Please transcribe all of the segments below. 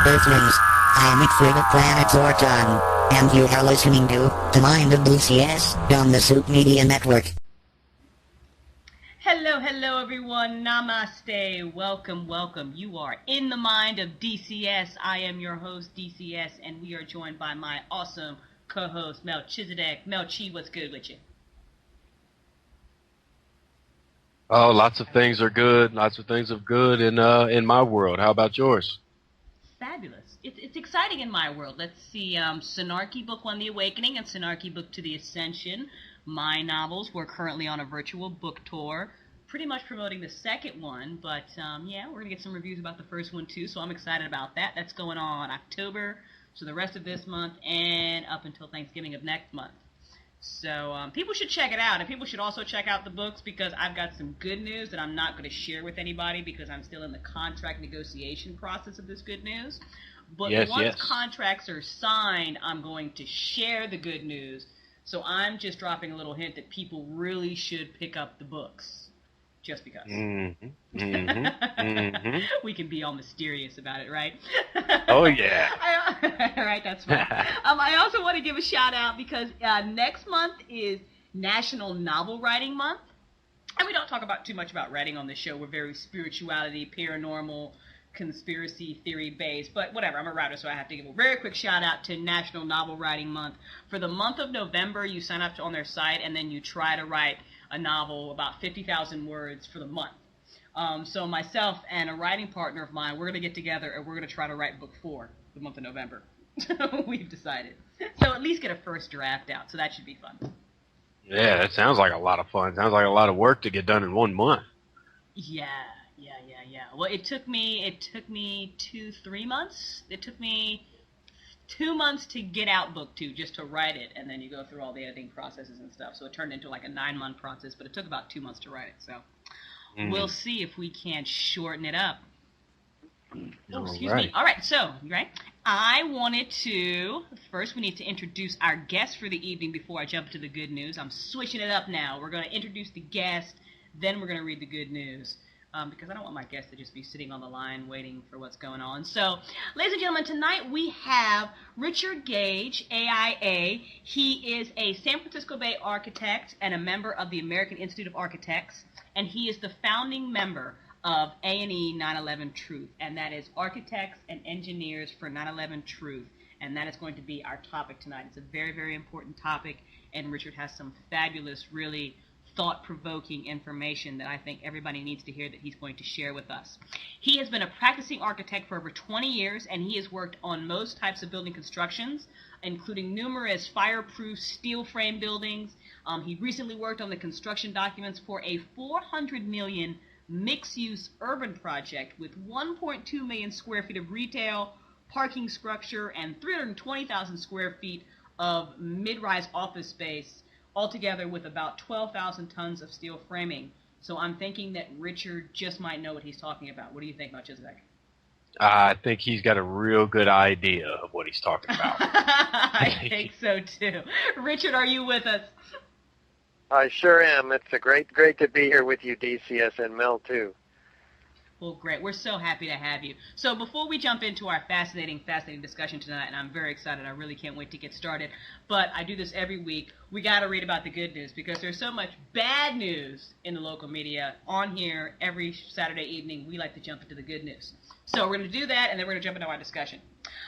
Earthlings. I'm it for the planet Zorton, and you are listening to The Mind of DCS on the Soup Media Network. Hello, hello everyone. Namaste. Welcome, welcome. You are in the mind of DCS. I am your host, DCS, and we are joined by my awesome co-host, Melchizdek. Melchi, what's good with you? Oh, lots of things are good. Lots of things are good in my world. How about yours? Fabulous. It's exciting in my world. Let's see. Synarchy Book 1, The Awakening, and Synarchy Book 2, The Ascension. My novels. We're currently on a virtual book tour, pretty much promoting the second one, but yeah, we're going to get some reviews about the first one too, so I'm excited about that. That's going on October, so the rest of this month and up until Thanksgiving of next month. So people should check it out, and people should also check out the books because I've got some good news that I'm not going to share with anybody because I'm still in the contract negotiation process of this good news. But once contracts are signed, I'm going to share the good news. So I'm just dropping a little hint that people really should pick up the books, just because. We can be all mysterious about it, right? Oh, yeah. All right, that's fine. I also want to give a shout out because next month is National Novel Writing Month. And we don't talk about too much about writing on this show. We're very spirituality, paranormal, conspiracy theory based, but whatever, I'm a writer, so I have to give a very quick shout out to National Novel Writing Month. For the month of November, you sign up on their site and then you try to write a novel about 50,000 words for the month. So myself and a writing partner of mine, we're going to get together and we're going to try to write book 4 the month of November. We've decided. So at least get a first draft out, so that should be fun. Yeah, that sounds like a lot of fun. Sounds like a lot of work to get done in 1 month. Yeah. Well, it took me 3 months. It took me 2 months to get out book 2, just to write it, and then you go through all the editing processes and stuff. So it turned into like a 9-month process, but it took about 2 months to write it. So we'll see if we can shorten it up. Oh, excuse me. All right, so, right? I wanted to, first we need to introduce our guest for the evening before I jump into the good news. I'm switching it up now. We're going to introduce the guest, then we're going to read the good news. Because I don't want my guests to just be sitting on the line waiting for what's going on. So, ladies and gentlemen, tonight we have Richard Gage AIA. He is a San Francisco Bay architect and a member of the American Institute of Architects, and he is the founding member of A&E 9/11 Truth, and that is Architects and Engineers for 9/11 Truth, and that is going to be our topic tonight. It's a very, very important topic, and Richard has some fabulous, really thought-provoking information that I think everybody needs to hear that he's going to share with us. He has been a practicing architect for over 20 years, and he has worked on most types of building constructions, including numerous fireproof steel frame buildings. He recently worked on the construction documents for a $400 million mixed-use urban project with 1.2 million square feet of retail, parking structure, and 320,000 square feet of mid-rise office space, altogether with about 12,000 tons of steel framing. So I'm thinking that Richard just might know what he's talking about. What do you think, Melchizdek? I think he's got a real good idea of what he's talking about. I think so too. Richard, are you with us? I sure am. It's great to be here with you, DCS, and Mel too. Well, great. We're so happy to have you. So before we jump into our fascinating discussion tonight, and I'm very excited, I really can't wait to get started, but I do this every week, we got to read about the good news because there's so much bad news in the local media. On here, every Saturday evening, we like to jump into the good news. So we're going to do that, and then we're going to jump into our discussion.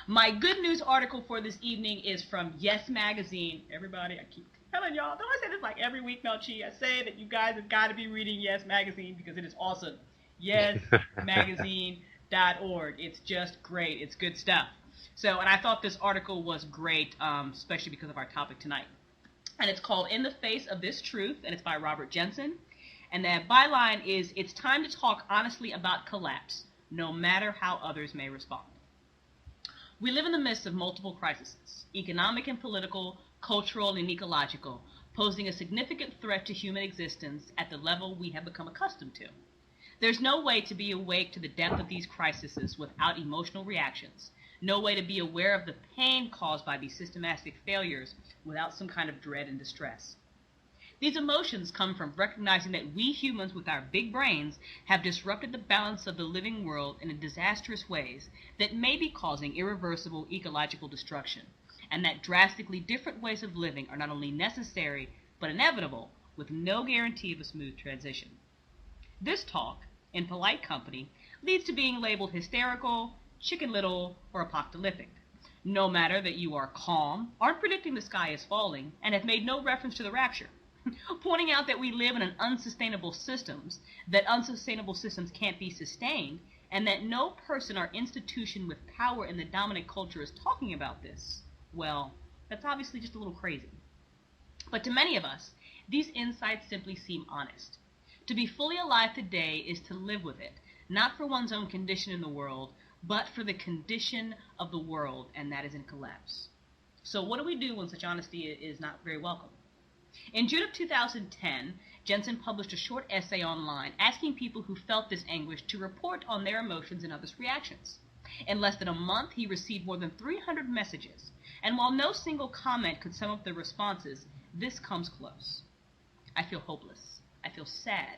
My good news article for this evening is from Yes Magazine. Everybody, I keep telling y'all, don't I say this like every week, Melchi? I say that you guys have got to be reading Yes Magazine because it is awesome. YesMagazine.org. It's just great. It's good stuff. So, and I thought this article was great, especially because of our topic tonight. And it's called In the Face of This Truth, and it's by Robert Jensen. And that byline is, it's time to talk honestly about collapse, no matter how others may respond. We live in the midst of multiple crises, economic and political, cultural and ecological, posing a significant threat to human existence at the level we have become accustomed to. There's no way to be awake to the depth of these crises without emotional reactions, no way to be aware of the pain caused by these systematic failures without some kind of dread and distress. These emotions come from recognizing that we humans with our big brains have disrupted the balance of the living world in disastrous ways that may be causing irreversible ecological destruction, and that drastically different ways of living are not only necessary but inevitable, with no guarantee of a smooth transition. This talk, in polite company, leads to being labeled hysterical, chicken little, or apocalyptic, no matter that you are calm, aren't predicting the sky is falling, and have made no reference to the rapture, pointing out that we live in unsustainable systems, that unsustainable systems can't be sustained, and that no person or institution with power in the dominant culture is talking about this. Well, that's obviously just a little crazy. But to many of us, these insights simply seem honest. To be fully alive today is to live with it, not for one's own condition in the world, but for the condition of the world, and that is in collapse. So what do we do when such honesty is not very welcome? In June of 2010, Jensen published a short essay online asking people who felt this anguish to report on their emotions and others' reactions. In less than a month, he received more than 300 messages, and while no single comment could sum up the responses, this comes close. I feel hopeless. I feel sad.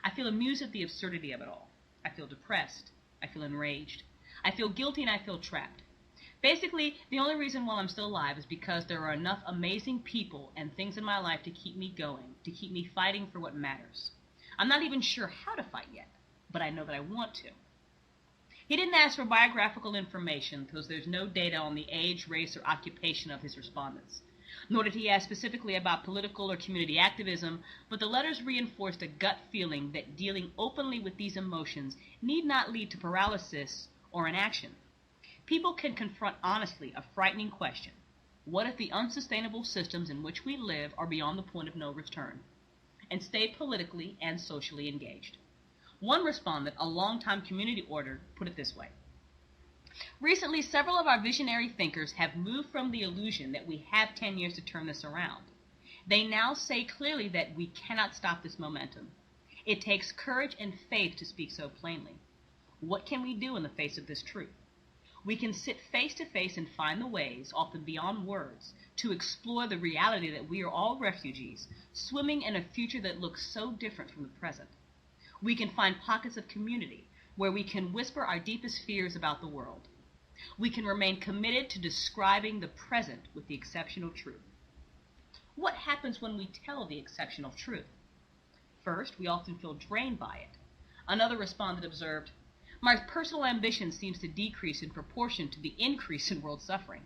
I feel amused at the absurdity of it all. I feel depressed. I feel enraged. I feel guilty and I feel trapped. Basically, the only reason why I'm still alive is because there are enough amazing people and things in my life to keep me going, to keep me fighting for what matters. I'm not even sure how to fight yet, but I know that I want to. He didn't ask for biographical information because there's no data on the age, race, or occupation of his respondents. Nor did he ask specifically about political or community activism, but the letters reinforced a gut feeling that dealing openly with these emotions need not lead to paralysis or inaction. People can confront honestly a frightening question. What if the unsustainable systems in which we live are beyond the point of no return? And stay politically and socially engaged. One respondent, a longtime community order, put it this way. Recently, several of our visionary thinkers have moved from the illusion that we have 10 years to turn this around. They now say clearly that we cannot stop this momentum. It takes courage and faith to speak so plainly. What can we do in the face of this truth? We can sit face to face and find the ways, often beyond words, to explore the reality that we are all refugees, swimming in a future that looks so different from the present. We can find pockets of community where we can whisper our deepest fears about the world. We can remain committed to describing the present with the exceptional truth. What happens when we tell the exceptional truth? First, we often feel drained by it. Another respondent observed, "My personal ambition seems to decrease in proportion to the increase in world suffering.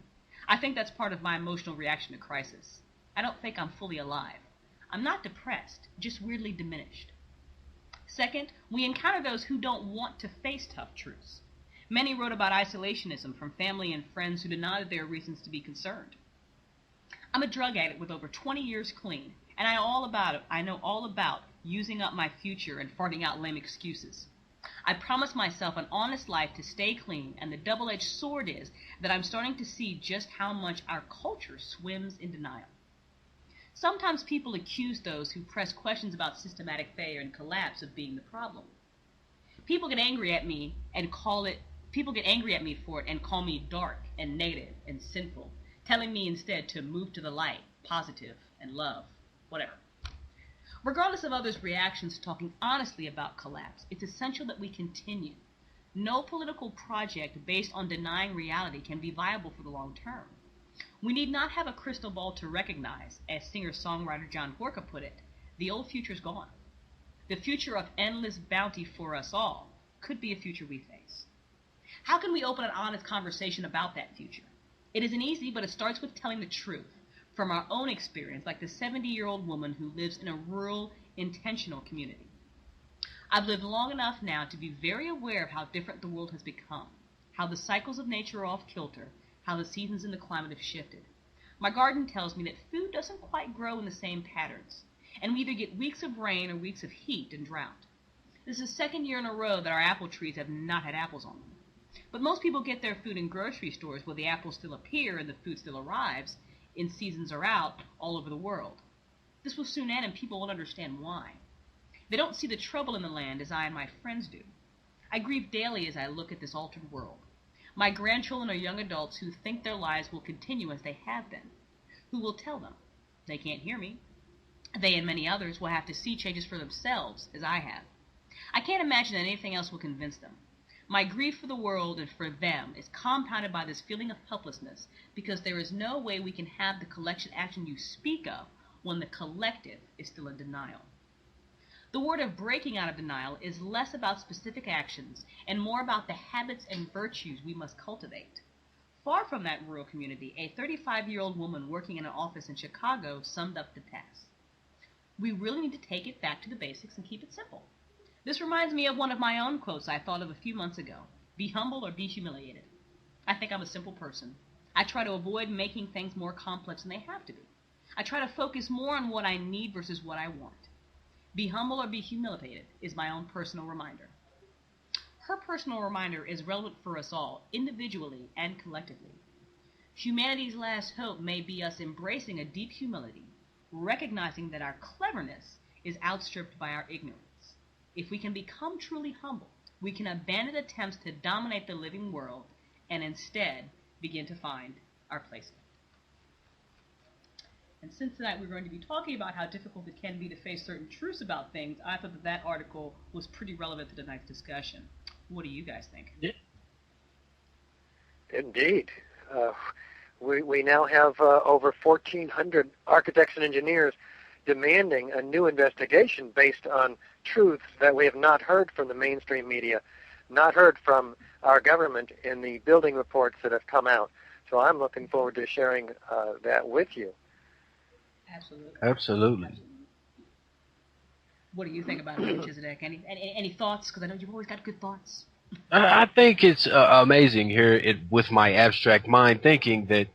I think that's part of my emotional reaction to crisis. I don't think I'm fully alive. I'm not depressed, just weirdly diminished." Second, we encounter those who don't want to face tough truths. Many wrote about isolationism from family and friends who denied their reasons to be concerned. I'm a drug addict with over 20 years clean, and I know all about using up my future and farting out lame excuses. I promised myself an honest life to stay clean, and the double-edged sword is that I'm starting to see just how much our culture swims in denial. Sometimes people accuse those who press questions about systematic failure and collapse of being the problem. People get angry at me for it and call me dark and negative and sinful, telling me instead to move to the light, positive, and love, whatever. Regardless of others' reactions to talking honestly about collapse, it's essential that we continue. No political project based on denying reality can be viable for the long term. We need not have a crystal ball to recognize, as singer-songwriter John Gorka put it, the old future's gone. The future of endless bounty for us all could be a future we face. How can we open an honest conversation about that future? It isn't easy, but it starts with telling the truth from our own experience, like the 70-year-old woman who lives in a rural, intentional community. I've lived long enough now to be very aware of how different the world has become, how the cycles of nature are off kilter, how the seasons and the climate have shifted. My garden tells me that food doesn't quite grow in the same patterns, and we either get weeks of rain or weeks of heat and drought. This is the second year in a row that our apple trees have not had apples on them. But most people get their food in grocery stores where the apples still appear and the food still arrives, in seasons or out, all over the world. This will soon end and people won't understand why. They don't see the trouble in the land as I and my friends do. I grieve daily as I look at this altered world. My grandchildren are young adults who think their lives will continue as they have been. Who will tell them? They can't hear me. they and many others will have to see changes for themselves, as I have. I can't imagine that anything else will convince them. My grief for the world and for them is compounded by this feeling of helplessness, because there is no way we can have the collection action you speak of when the collective is still in denial. The word of breaking out of denial is less about specific actions and more about the habits and virtues we must cultivate. Far from that rural community, a 35-year-old woman working in an office in Chicago summed up the task. We really need to take it back to the basics and keep it simple. This reminds me of one of my own quotes I thought of a few months ago. Be humble or be humiliated. I think I'm a simple person. I try to avoid making things more complex than they have to be. I try to focus more on what I need versus what I want. Be humble or be humiliated is my own personal reminder. Her personal reminder is relevant for us all, individually and collectively. Humanity's last hope may be us embracing a deep humility, recognizing that our cleverness is outstripped by our ignorance. If we can become truly humble, we can abandon attempts to dominate the living world and instead begin to find our place in it. And since tonight we're going to be talking about how difficult it can be to face certain truths about things, I thought that article was pretty relevant to tonight's discussion. What do you guys think? Yeah. Indeed. We now have over 1,400 architects and engineers demanding a new investigation based on truths that we have not heard from the mainstream media, not heard from our government in the building reports that have come out. So I'm looking forward to sharing that with you. Absolutely. What do you think about it, Melchizdek? Any thoughts? Because I know you've always got good thoughts. I think it's amazing here with my abstract mind thinking that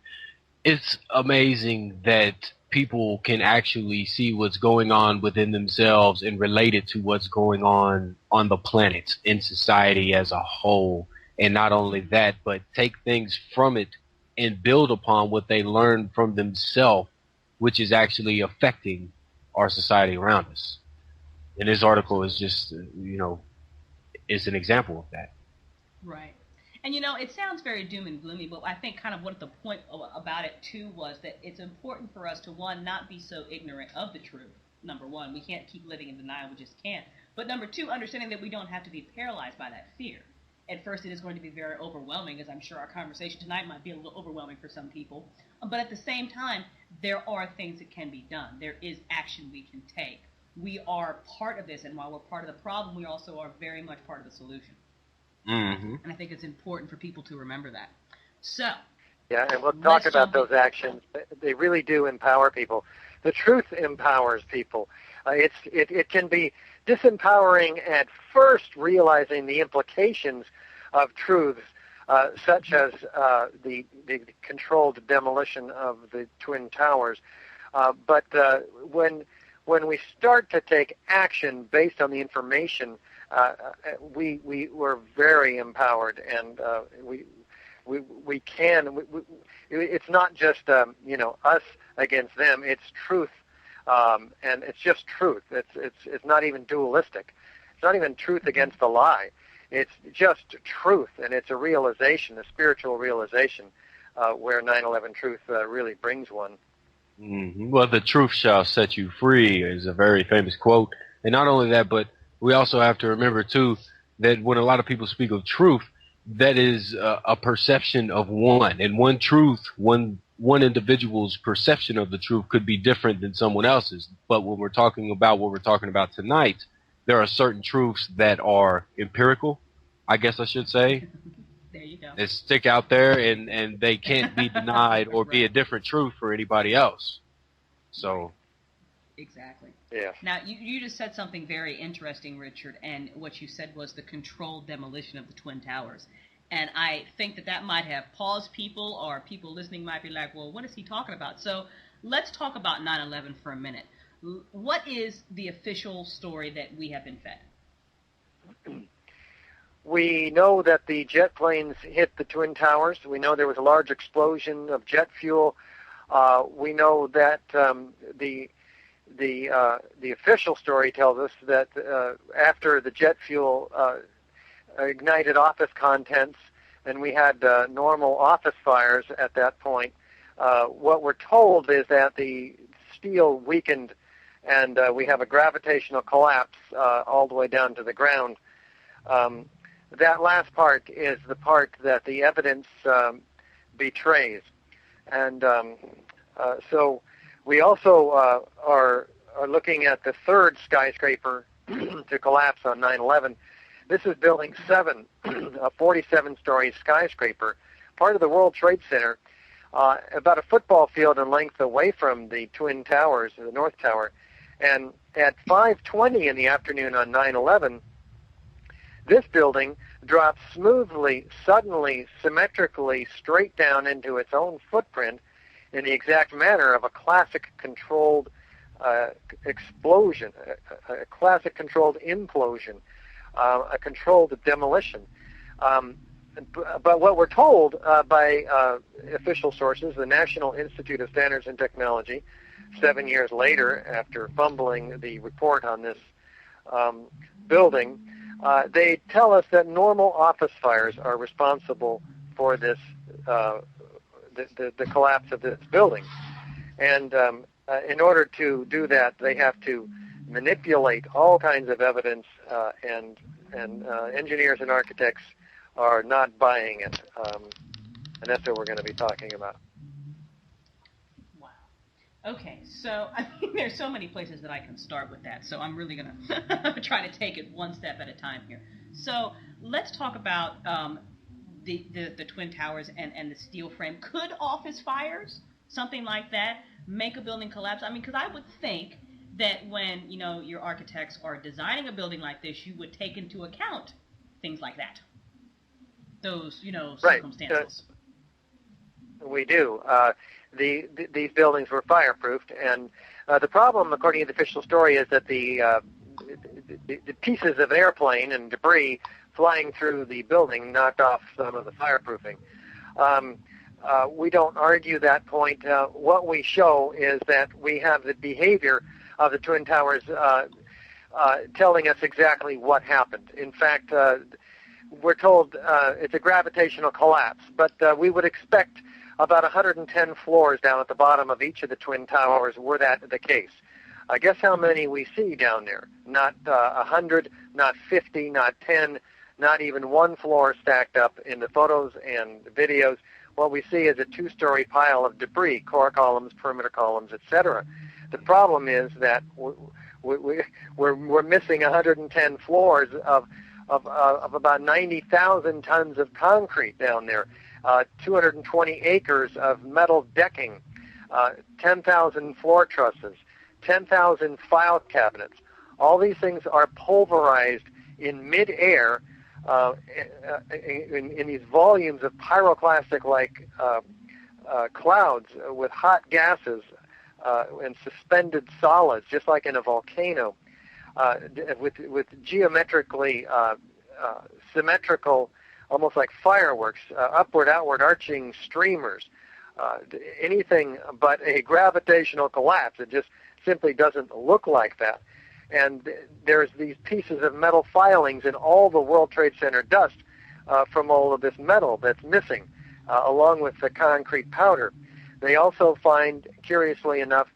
it's amazing that people can actually see what's going on within themselves and relate it to what's going on the planet, in society as a whole. And not only that, but take things from it and build upon what they learn from themselves, which is actually affecting our society around us. And this article is just, is an example of that. Right. And it sounds very doom and gloomy, but I think kind of what the point about it too was that it's important for us to, one, not be so ignorant of the truth. Number one, we can't keep living in denial, we just can't. But number two, understanding that we don't have to be paralyzed by that fear. At first it is going to be very overwhelming, as I'm sure our conversation tonight might be a little overwhelming for some people. But at the same time, there are things that can be done. There is action we can take. We are part of this, and while we're part of the problem, we also are very much part of the solution. Mm-hmm. And I think it's important for people to remember that. So, yeah, and we'll talk about those actions. They really do empower people. The truth empowers people. It can be disempowering at first, realizing the implications of truths, such as the controlled demolition of the Twin Towers. But when we start to take action based on the information, we were very empowered, and we can. It's not just us against them. It's truth, and it's just truth. It's not even dualistic. It's not even truth against the lie. It's just truth, and it's a realization, a spiritual realization, where 9/11 truth really brings one. Mm-hmm. Well, the truth shall set you free is a very famous quote. And not only that, but we also have to remember, too, that when a lot of people speak of truth, that is a perception of one. And one truth, one individual's perception of the truth could be different than someone else's. But when we're talking about what we're talking about tonight, there are certain truths that are empirical, I guess I should say. There you go. That stick out there, and they can't be denied or be a different truth for anybody else. So, exactly. Yeah. Now, you just said something very interesting, Richard, and what you said was the controlled demolition of the Twin Towers. And I think that might have paused people, or people listening might be like, well, what is he talking about? So let's talk about 9/11 for a minute. What is the official story that we have been fed? We know that the jet planes hit the Twin Towers. We know there was a large explosion of jet fuel. We know that the official story tells us that after the jet fuel ignited office contents and we had normal office fires at that point, what we're told is that the steel weakened and we have a gravitational collapse all the way down to the ground. That last part is the part that the evidence betrays. And so we also are looking at the third skyscraper to collapse on 9/11. This is Building 7, a 47-story skyscraper, part of the World Trade Center, about a football field in length away from the Twin Towers, the North Tower. And at 5:20 in the afternoon on 9/11, this building drops smoothly, suddenly, symmetrically, straight down into its own footprint in the exact manner of a classic controlled explosion, a classic controlled implosion, a controlled demolition. But what we're told by official sources, the National Institute of Standards and Technology, 7 years later, after fumbling the report on this building, they tell us that normal office fires are responsible for this, the collapse of this building. And in order to do that, they have to manipulate all kinds of evidence, and engineers and architects are not buying it. And that's what we're going to be talking about. Wow. Okay, so I mean, there's so many places that I can start with that, so I'm really going to try to take it one step at a time here. So let's talk about the Twin Towers and the steel frame. Could office fires, something like that, make a building collapse? I mean, because I would think that when, you know, your architects are designing a building like this, you would take into account things like that. Those, you know, circumstances. Right. We do. These buildings were fireproofed, and the problem, according to the official story, is that the pieces of airplane and debris flying through the building knocked off some of the fireproofing. We don't argue that point. What we show is that we have the behavior of the Twin Towers telling us exactly what happened. In fact, we're told it's a gravitational collapse, but we would expect about 110 floors down at the bottom of each of the Twin Towers were that the case. Guess how many we see down there? Not 100, not 50, not 10, not even one floor stacked up in the photos and videos. What we see is a two-story pile of debris, core columns, perimeter columns, etc. The problem is that we're missing 110 floors of about 90,000 tons of concrete down there, 220 acres of metal decking, 10,000 floor trusses, 10,000 file cabinets. All these things are pulverized in midair in these volumes of pyroclastic-like clouds with hot gases and suspended solids, just like in a volcano, with geometrically symmetrical, almost like fireworks, upward, outward, arching streamers. Anything but a gravitational collapse. It just simply doesn't look like that. And there's these pieces of metal filings in all the World Trade Center dust from all of this metal that's missing, along with the concrete powder. They also find, curiously enough,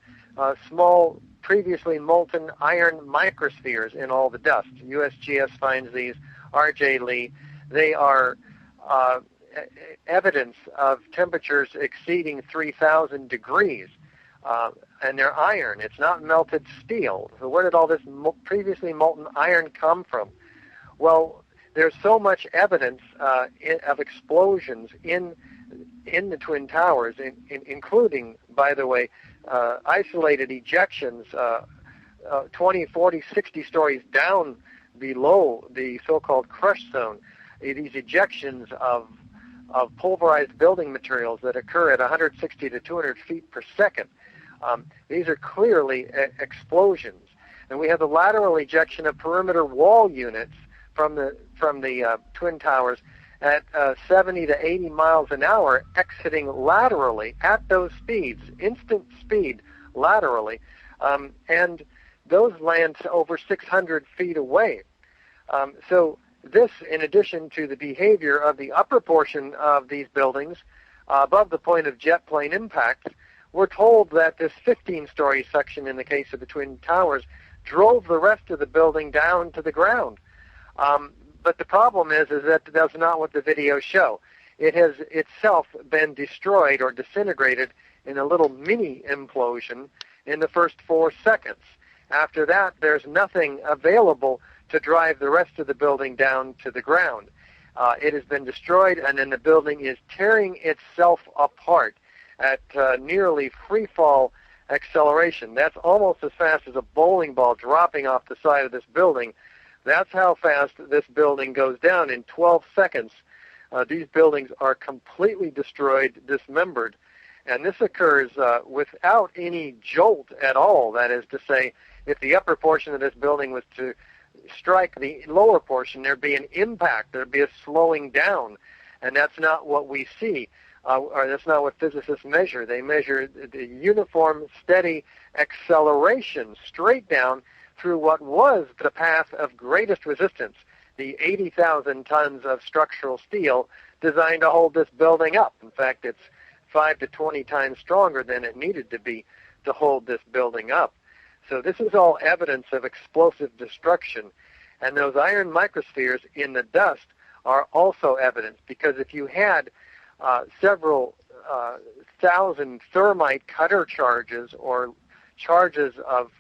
small, previously molten iron microspheres in all the dust. USGS finds these, R.J. Lee. They are evidence of temperatures exceeding 3,000 degrees. And they're iron. It's not melted steel. So where did all this previously molten iron come from? Well, there's so much evidence of explosions in the Twin Towers, including, by the way, isolated ejections 20, 40, 60 stories down below the so-called crush zone. These ejections of pulverized building materials that occur at 160 to 200 feet per second. These are clearly explosions. And we have the lateral ejection of perimeter wall units from the Twin Towers at 70 to 80 miles an hour, exiting laterally at those speeds, instant speed laterally, and those land over 600 feet away. So this, in addition to the behavior of the upper portion of these buildings above the point of jet plane impact, we're told that this 15-story section, in the case of the Twin Towers, drove the rest of the building down to the ground. But the problem is that that's not what the videos show. It has itself been destroyed or disintegrated in a little mini implosion in the first 4 seconds. After that, there's nothing available to drive the rest of the building down to the ground. It has been destroyed, and then the building is tearing itself apart at nearly free-fall acceleration. That's almost as fast as a bowling ball dropping off the side of this building. That's how fast this building goes down in 12 seconds. These buildings are completely destroyed, dismembered, and this occurs without any jolt at all. That is to say, if the upper portion of this building was to strike the lower portion, there'd be an impact, there'd be a slowing down, and that's not what we see, or that's not what physicists measure. They measure the uniform, steady acceleration straight down through what was the path of greatest resistance, the 80,000 tons of structural steel designed to hold this building up. In fact, it's 5 to 20 times stronger than it needed to be to hold this building up. So this is all evidence of explosive destruction. And those iron microspheres in the dust are also evidence, because if you had several thousand thermite cutter charges or charges of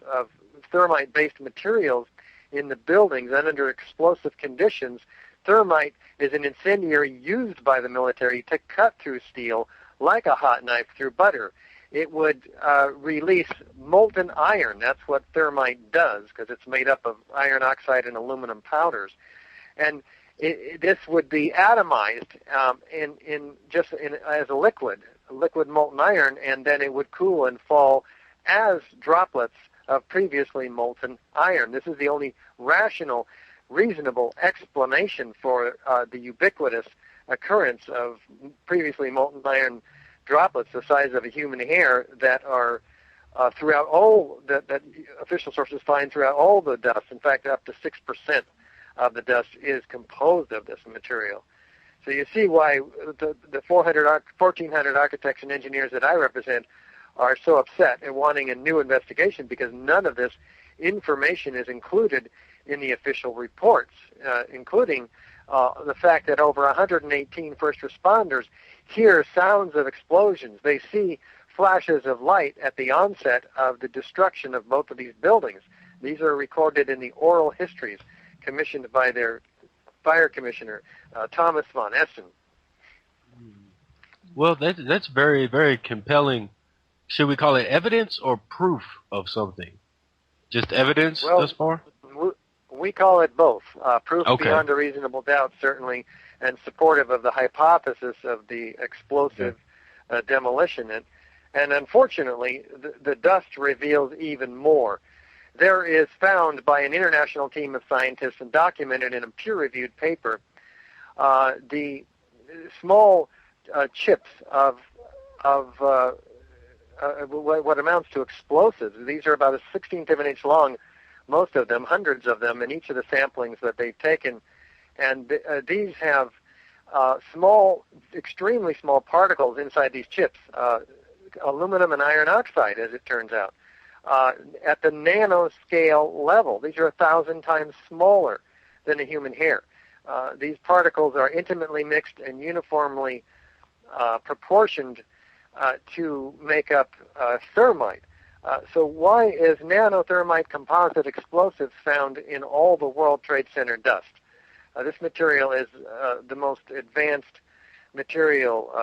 thermite-based materials in the buildings and under explosive conditions, thermite is an incendiary used by the military to cut through steel like a hot knife through butter. It would release molten iron. That's what thermite does, because it's made up of iron oxide and aluminum powders. And this would be atomized as a liquid molten iron, and then it would cool and fall as droplets of previously molten iron. This is the only rational, reasonable explanation for the ubiquitous occurrence of previously molten iron droplets the size of a human hair that are throughout all that official sources find throughout all the dust. In fact, up to 6% of the dust is composed of this material. So you see why the 1,400 architects and engineers that I represent are so upset and wanting a new investigation, because none of this information is included in the official reports, including the fact that over 118 first responders hear sounds of explosions. They see flashes of light at the onset of the destruction of both of these buildings. These are recorded in the oral histories commissioned by their fire commissioner, Thomas von Essen. Well, that's very, very compelling. Should we call it evidence or proof of something? Just evidence thus far? We call it both. Proof beyond a reasonable doubt, certainly, and supportive of the hypothesis of the explosive demolition. And unfortunately, the dust reveals even more. There is found by an international team of scientists and documented in a peer-reviewed paper the small chips of what amounts to explosives. These are about a 16th of an inch long, most of them, hundreds of them in each of the samplings that they've taken. And these have small, extremely small particles inside these chips, aluminum and iron oxide, as it turns out, at the nanoscale level. These are 1,000 times smaller than a human hair. These particles are intimately mixed and uniformly proportioned to make up thermite. So why is nanothermite composite explosives found in all the World Trade Center dust? This material is the most advanced material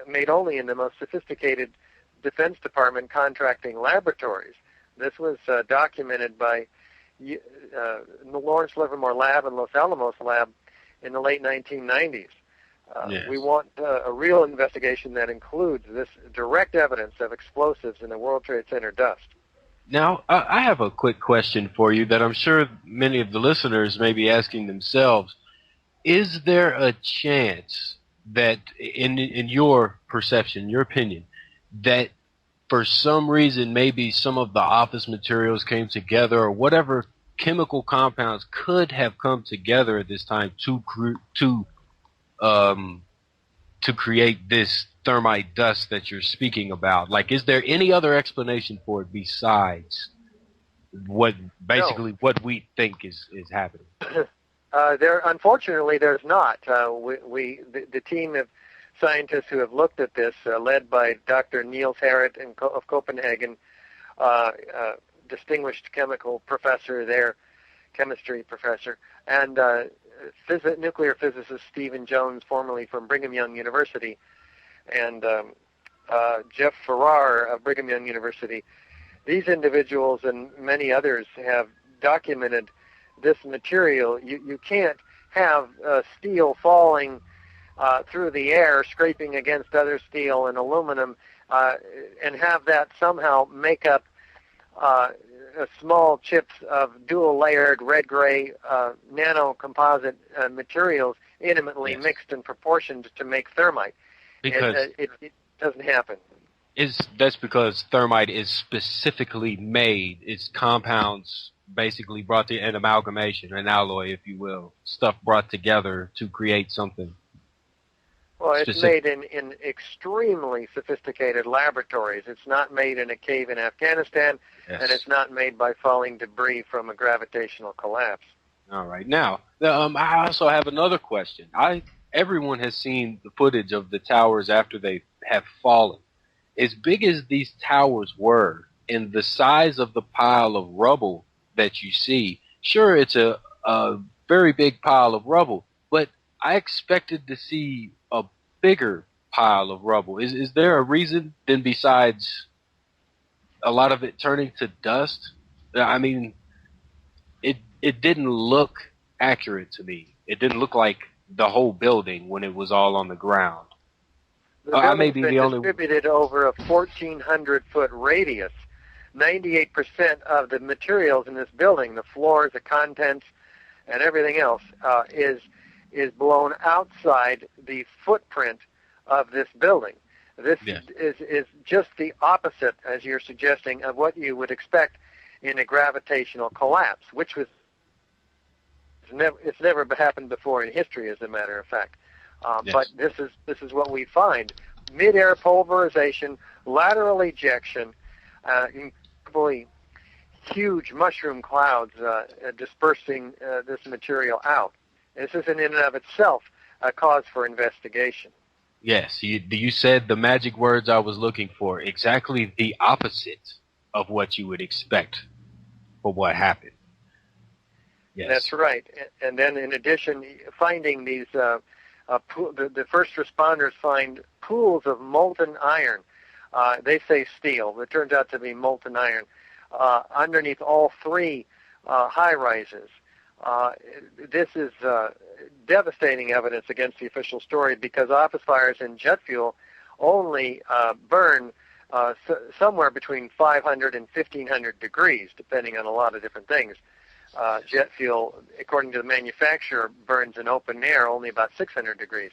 made only in the most sophisticated Defense Department contracting laboratories. This was documented by the Lawrence Livermore Lab and Los Alamos Lab in the late 1990s. Yes. We want a real investigation that includes this direct evidence of explosives in the World Trade Center dust. Now, I have a quick question for you that I'm sure many of the listeners may be asking themselves. Is there a chance that, in your perception, your opinion, that for some reason maybe some of the office materials came together, or whatever chemical compounds could have come together at this time to create this thermite dust that you're speaking about? Like, is there any other explanation for it besides what we think is happening? Unfortunately, there's not. The team of scientists who have looked at this, led by Dr. Niels Harrit of Copenhagen, distinguished chemical professor there, chemistry professor, and nuclear physicist Stephen Jones, formerly from Brigham Young University, and Jeff Farrar of Brigham Young University. These individuals and many others have documented this material. You can't have steel falling through the air, scraping against other steel and aluminum, and have that somehow make up small chips of dual-layered red-gray nano-composite materials intimately mixed and proportioned to make thermite. Because it doesn't happen. That's because thermite is specifically made. It's compounds basically brought to an amalgamation, an alloy, if you will, stuff brought together to create something. Well, it's made in extremely sophisticated laboratories. It's not made in a cave in Afghanistan, and it's not made by falling debris from a gravitational collapse. All right. Now, I also have another question. Everyone has seen the footage of the towers after they have fallen. As big as these towers were, and the size of the pile of rubble that you see, sure, it's a very big pile of rubble, but I expected to see a bigger pile of rubble. Is there a reason then besides a lot of it turning to dust? I mean, it didn't look accurate to me. It didn't look like the whole building when it was all on the ground. The building's been distributed over a 1,400-foot radius. 98% of the materials in this building, the floors, the contents, and everything else, is blown outside the footprint of this building. This is just the opposite, as you're suggesting, of what you would expect in a gravitational collapse, which it's never happened before in history, as a matter of fact. But this is what we find: mid-air pulverization, lateral ejection, incredibly huge mushroom clouds dispersing this material out. This is in and of itself a cause for investigation. Yes, you said the magic words I was looking for. Exactly the opposite of what you would expect for what happened. Yes. That's right. And then in addition, finding these, the first responders find pools of molten iron. They say steel, but it turns out to be molten iron, underneath all three high-rises. This is devastating evidence against the official story, because office fires in jet fuel only burn somewhere between 500 and 1,500 degrees, depending on a lot of different things. Jet fuel, according to the manufacturer, burns in open air only about 600 degrees.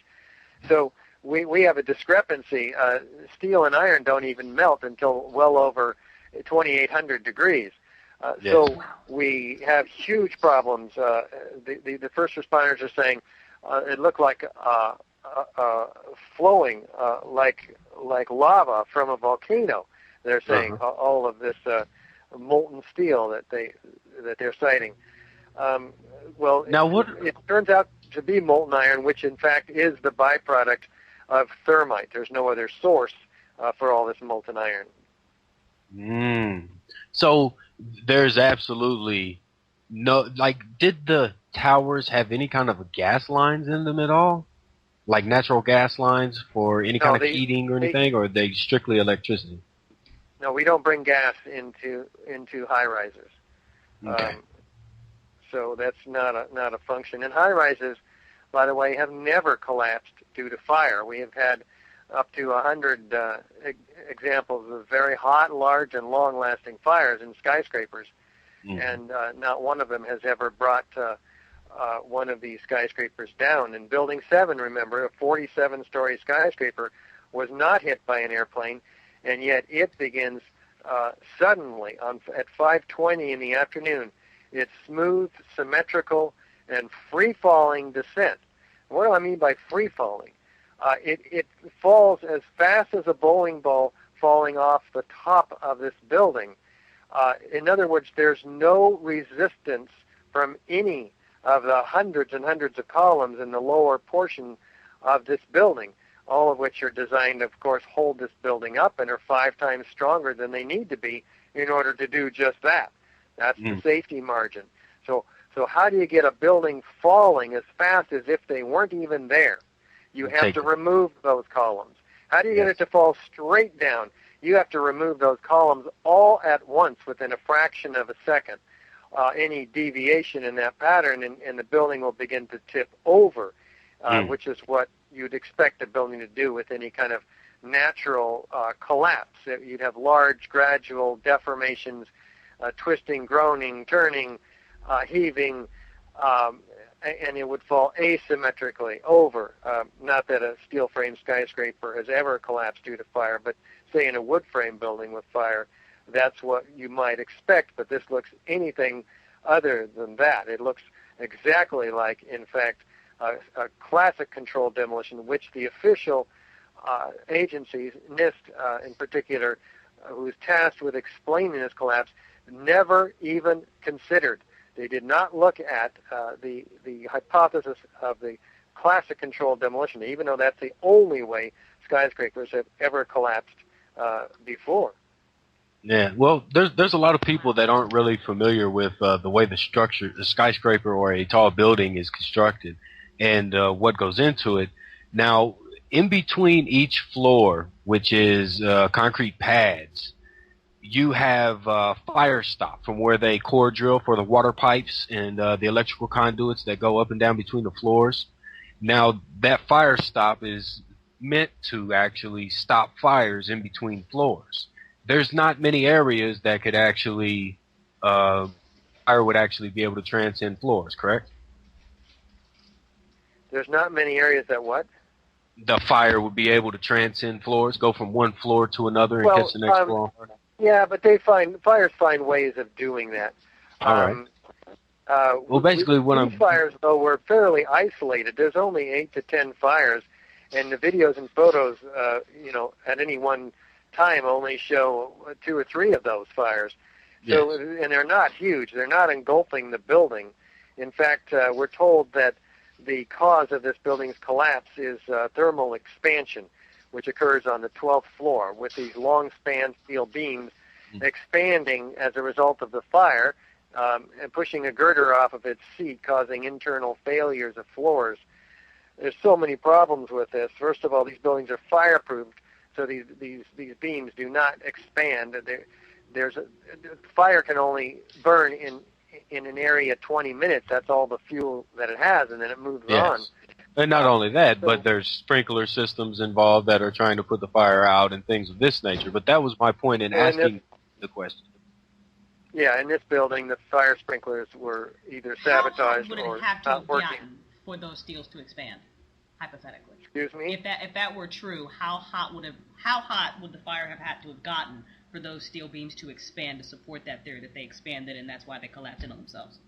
So we have a discrepancy. Steel and iron don't even melt until well over 2,800 degrees. So we have huge problems. The first responders are saying it looked like flowing like lava from a volcano. They're saying all of this molten steel that they're citing. It turns out to be molten iron, which in fact is the byproduct of thermite. There's no other source for all this molten iron. So there's absolutely no, did the towers have any kind of gas lines in them at all? Like natural gas lines for any kind of heating or anything, or are they strictly electricity? No, we don't bring gas into high-rises. Okay. So that's not a function. And high-rises, by the way, have never collapsed due to fire. We have had up to 100 examples of very hot, large, and long-lasting fires in skyscrapers, and not one of them has ever brought one of these skyscrapers down. And Building 7, remember, a 47-story skyscraper, was not hit by an airplane, and yet it begins suddenly at 5:20 in the afternoon. It's smooth, symmetrical, and free-falling descent. What do I mean by free-falling? it falls as fast as a bowling ball falling off the top of this building. In other words, there's no resistance from any of the hundreds and hundreds of columns in the lower portion of this building, all of which are designed, of course, hold this building up and are 5 times stronger than they need to be in order to do just that. That's the safety margin. So how do you get a building falling as fast as if they weren't even there? You have to remove those columns. How do you get it to fall straight down? You have to remove those columns all at once within a fraction of a second. Any deviation in that pattern, and the building will begin to tip over, which is what you'd expect a building to do with any kind of natural collapse. You'd have large, gradual deformations, twisting, groaning, turning, heaving, and it would fall asymmetrically over. Not that a steel frame skyscraper has ever collapsed due to fire, but say in a wood frame building with fire, that's what you might expect, but this looks anything other than that. It looks exactly like, in fact, a classic controlled demolition, which the official agencies, NIST in particular, who is tasked with explaining this collapse, never even considered. They did not look at the hypothesis of the classic controlled demolition, even though that's the only way skyscrapers have ever collapsed before. Yeah, well, there's a lot of people that aren't really familiar with the way the skyscraper or a tall building is constructed and what goes into it. Now, in between each floor, which is concrete pads, you have fire stop from where they core drill for the water pipes and the electrical conduits that go up and down between the floors. Now, that fire stop is meant to actually stop fires in between floors. There's not many areas that could actually, fire would actually be able to transcend floors, correct? There's not many areas that what? The fire would be able to transcend floors, go from one floor to another and catch the next floor. Yeah, but fires find ways of doing that. All right. Well, basically, these fires, though, were fairly isolated. There's only 8 to 10 fires, and the videos and photos, at any one time only show 2 or 3 of those fires. So, and they're not huge. They're not engulfing the building. In fact, we're told that the cause of this building's collapse is thermal expansion, which occurs on the 12th floor with these long-span steel beams expanding as a result of the fire and pushing a girder off of its seat, causing internal failures of floors. There's so many problems with this. First of all, these buildings are fireproofed, so these beams do not expand. Fire can only burn in an area 20 minutes. That's all the fuel that it has, and then it moves on. And not only that, but there's sprinkler systems involved that are trying to put the fire out and things of this nature. But that was my point in asking the question. Yeah, in this building, the fire sprinklers were either sabotaged or not working. For those steels to expand, hypothetically. Excuse me? If that were true, how hot would the fire have had to have gotten for those steel beams to expand to support that theory that they expanded and that's why they collapsed in on themselves?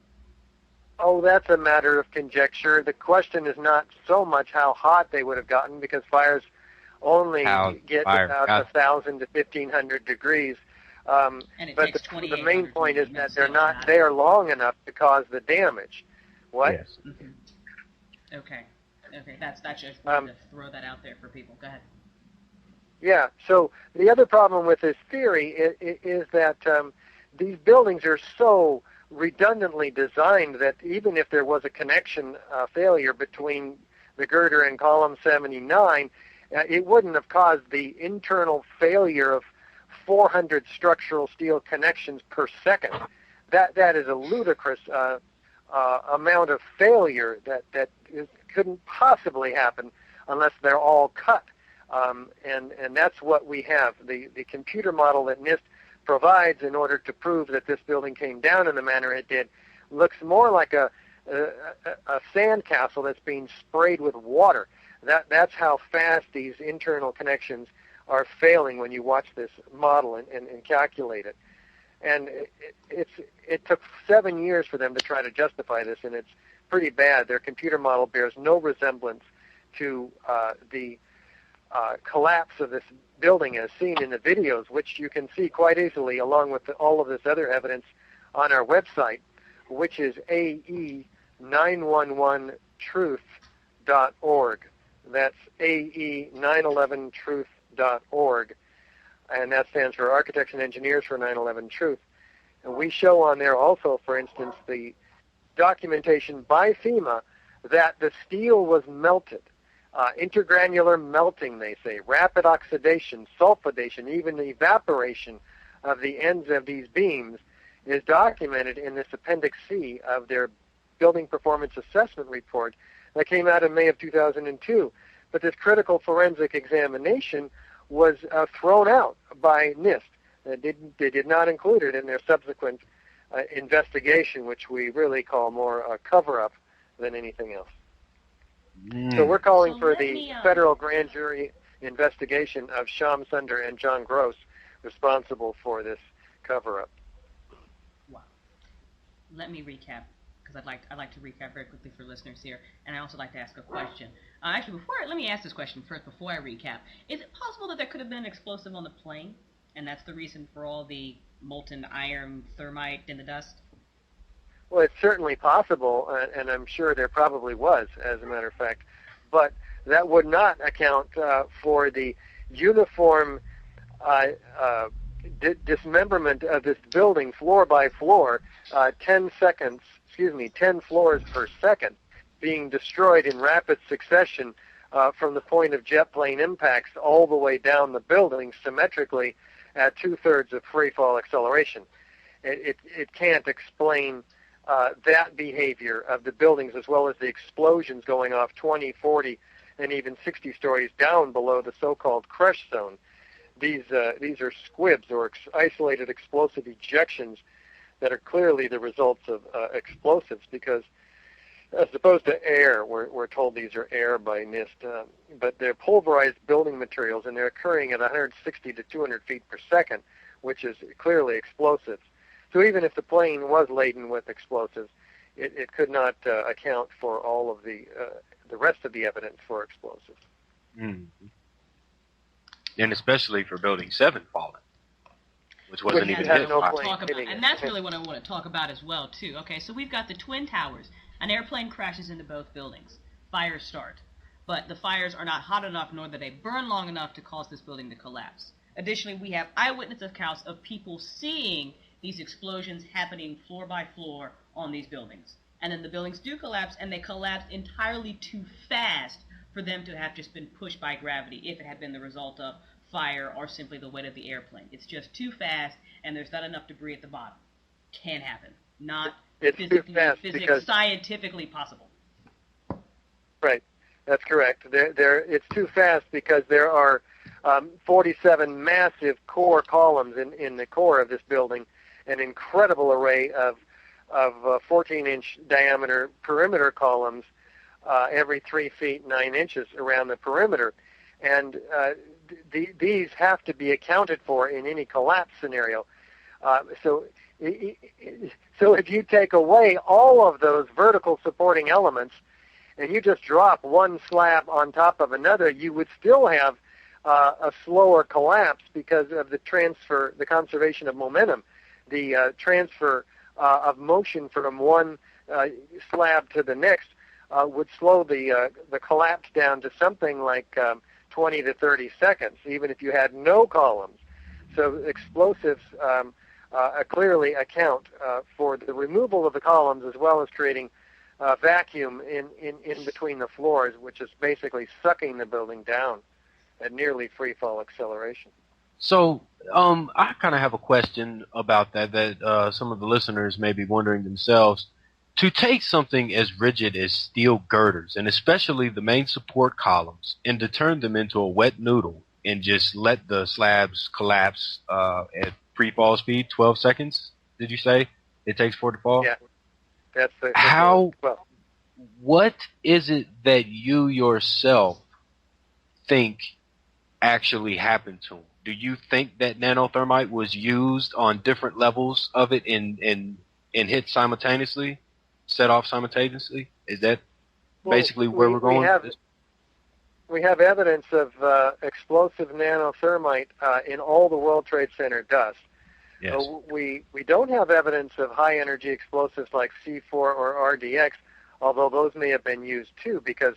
Oh, that's a matter of conjecture. The question is not so much how hot they would have gotten, because fires only get about 1,000 to 1,500 degrees. But the main point is that they're not there long enough to cause the damage. What? Yes. Mm-hmm. Okay. That's just to throw that out there for people. Go ahead. Yeah. So the other problem with this theory is that these buildings are so redundantly designed that even if there was a connection failure between the girder and column 79, it wouldn't have caused the internal failure of 400 structural steel connections per second. That is a ludicrous amount of failure that couldn't possibly happen unless they're all cut. And that's what we have. The computer model that NIST provides in order to prove that this building came down in the manner it did looks more like a sandcastle that's being sprayed with water. That's how fast these internal connections are failing when you watch this model and calculate it. And it took 7 years for them to try to justify this, and it's pretty bad. Their computer model bears no resemblance to the collapse of this building as seen in the videos, which you can see quite easily along with all of this other evidence on our website, which is AE911truth.org. That's AE911truth.org, and that stands for Architects and Engineers for 9/11 Truth. And we show on there also, for instance, the documentation by FEMA that the steel was melted. Intergranular melting, they say, rapid oxidation, sulfidation, even the evaporation of the ends of these beams is documented in this Appendix C of their Building Performance Assessment Report that came out in May of 2002. But this critical forensic examination was thrown out by NIST. They did not include it in their subsequent investigation, which we really call more a cover-up than anything else. So we're calling for the federal grand jury investigation of Shyam Sunder and John Gross responsible for this cover-up. Wow. Let me recap, because I'd like to recap very quickly for listeners here, and I also like to ask a question. Actually, let me ask this question first before I recap. Is it possible that there could have been an explosive on the plane, and that's the reason for all the molten iron, thermite in the dust? Well, it's certainly possible, and I'm sure there probably was, as a matter of fact. But that would not account for the uniform dismemberment of this building floor by floor, 10 floors per second, being destroyed in rapid succession from the point of jet plane impacts all the way down the building symmetrically at 2/3 of free fall acceleration. It can't explain that behavior of the buildings, as well as the explosions going off 20, 40, and even 60 stories down below the so-called crush zone. These are squibs or isolated explosive ejections that are clearly the results of explosives, because as opposed to air, we're told these are air by NIST, but they're pulverized building materials, and they're occurring at 160 to 200 feet per second, which is clearly explosives. So even if the plane was laden with explosives, it could not account for all of the rest of the evidence for explosives. Mm-hmm. And especially for Building 7 falling, which wasn't even hit. And that's really what I want to talk about as well, too. Okay, so we've got the Twin Towers. An airplane crashes into both buildings. Fires start. But the fires are not hot enough, nor do they burn long enough to cause this building to collapse. Additionally, we have eyewitness accounts of people seeing these explosions happening floor by floor on these buildings. And then the buildings do collapse, and they collapse entirely too fast for them to have just been pushed by gravity if it had been the result of fire or simply the weight of the airplane. It's just too fast, and there's not enough debris at the bottom. Can't happen. Not scientifically possible. Right. That's correct. It's too fast because there are 47 massive core columns in the core of this building, an incredible array of 14-inch diameter perimeter columns every 3 feet 9 inches around the perimeter. And these have to be accounted for in any collapse scenario. So if you take away all of those vertical supporting elements and you just drop one slab on top of another, you would still have a slower collapse because of the conservation of momentum. The transfer of motion from one slab to the next would slow the collapse down to something like 20 to 30 seconds, even if you had no columns. So explosives clearly account for the removal of the columns, as well as creating vacuum in between the floors, which is basically sucking the building down at nearly free fall acceleration. So I kind of have a question about that some of the listeners may be wondering themselves. To take something as rigid as steel girders, and especially the main support columns, and to turn them into a wet noodle and just let the slabs collapse at free fall speed, 12 seconds, did you say it takes for it to fall? Yeah. That's the what is it that you yourself think actually happened to them? Do you think that nanothermite was used on different levels of it and hit simultaneously, set off simultaneously? Is that basically where we're going with this? we have evidence of explosive nanothermite in all the World Trade Center dust. Yes. We don't have evidence of high-energy explosives like C4 or RDX, although those may have been used too, because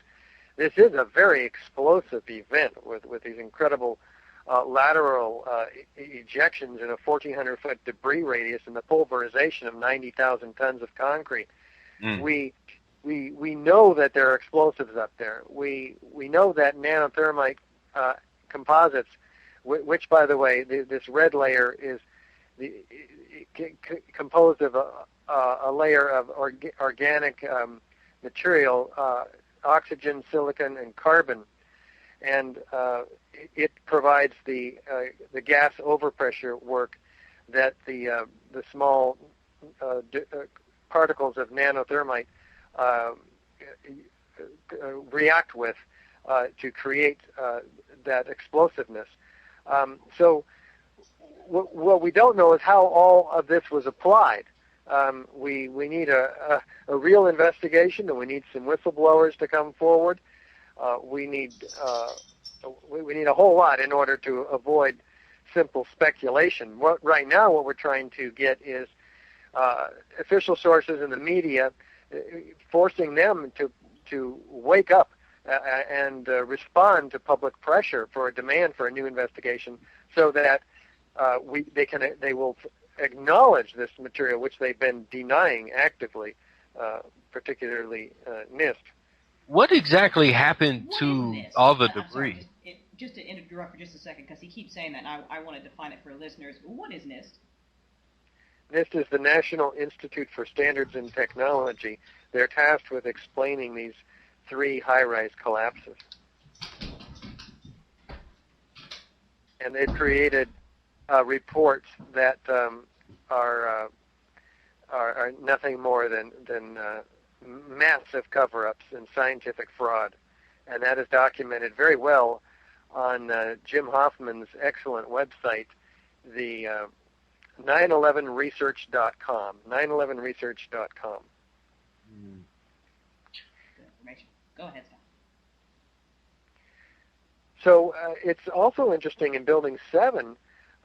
this is a very explosive event with these incredible lateral ejections in a 1,400-foot debris radius and the pulverization of 90,000 tons of concrete. We know that there are explosives up there. We know that nanothermite composites, which, by the way, this red layer is composed of a layer of organic material, oxygen, silicon, and carbon, and it provides the gas overpressure work that the small particles of nanothermite react with to create that explosiveness. So what we don't know is how all of this was applied. We need a real investigation, and we need some whistleblowers to come forward. We need a whole lot in order to avoid simple speculation. Right now, what we're trying to get is official sources in the media, forcing them to wake up and respond to public pressure for a demand for a new investigation, so that they will acknowledge this material, which they've been denying actively, particularly NIST. What exactly happened to all the debris? Sorry, just to interrupt for just a second, because he keeps saying that, and I want to define it for listeners. What is NIST? NIST is the National Institute for Standards and Technology. They're tasked with explaining these 3 high-rise collapses. And they've created reports that are nothing more than massive cover-ups and scientific fraud. And that is documented very well on Jim Hoffman's excellent website, the 911research.com, 911research.com. Good information. Go ahead, Scott. So it's also interesting in Building 7,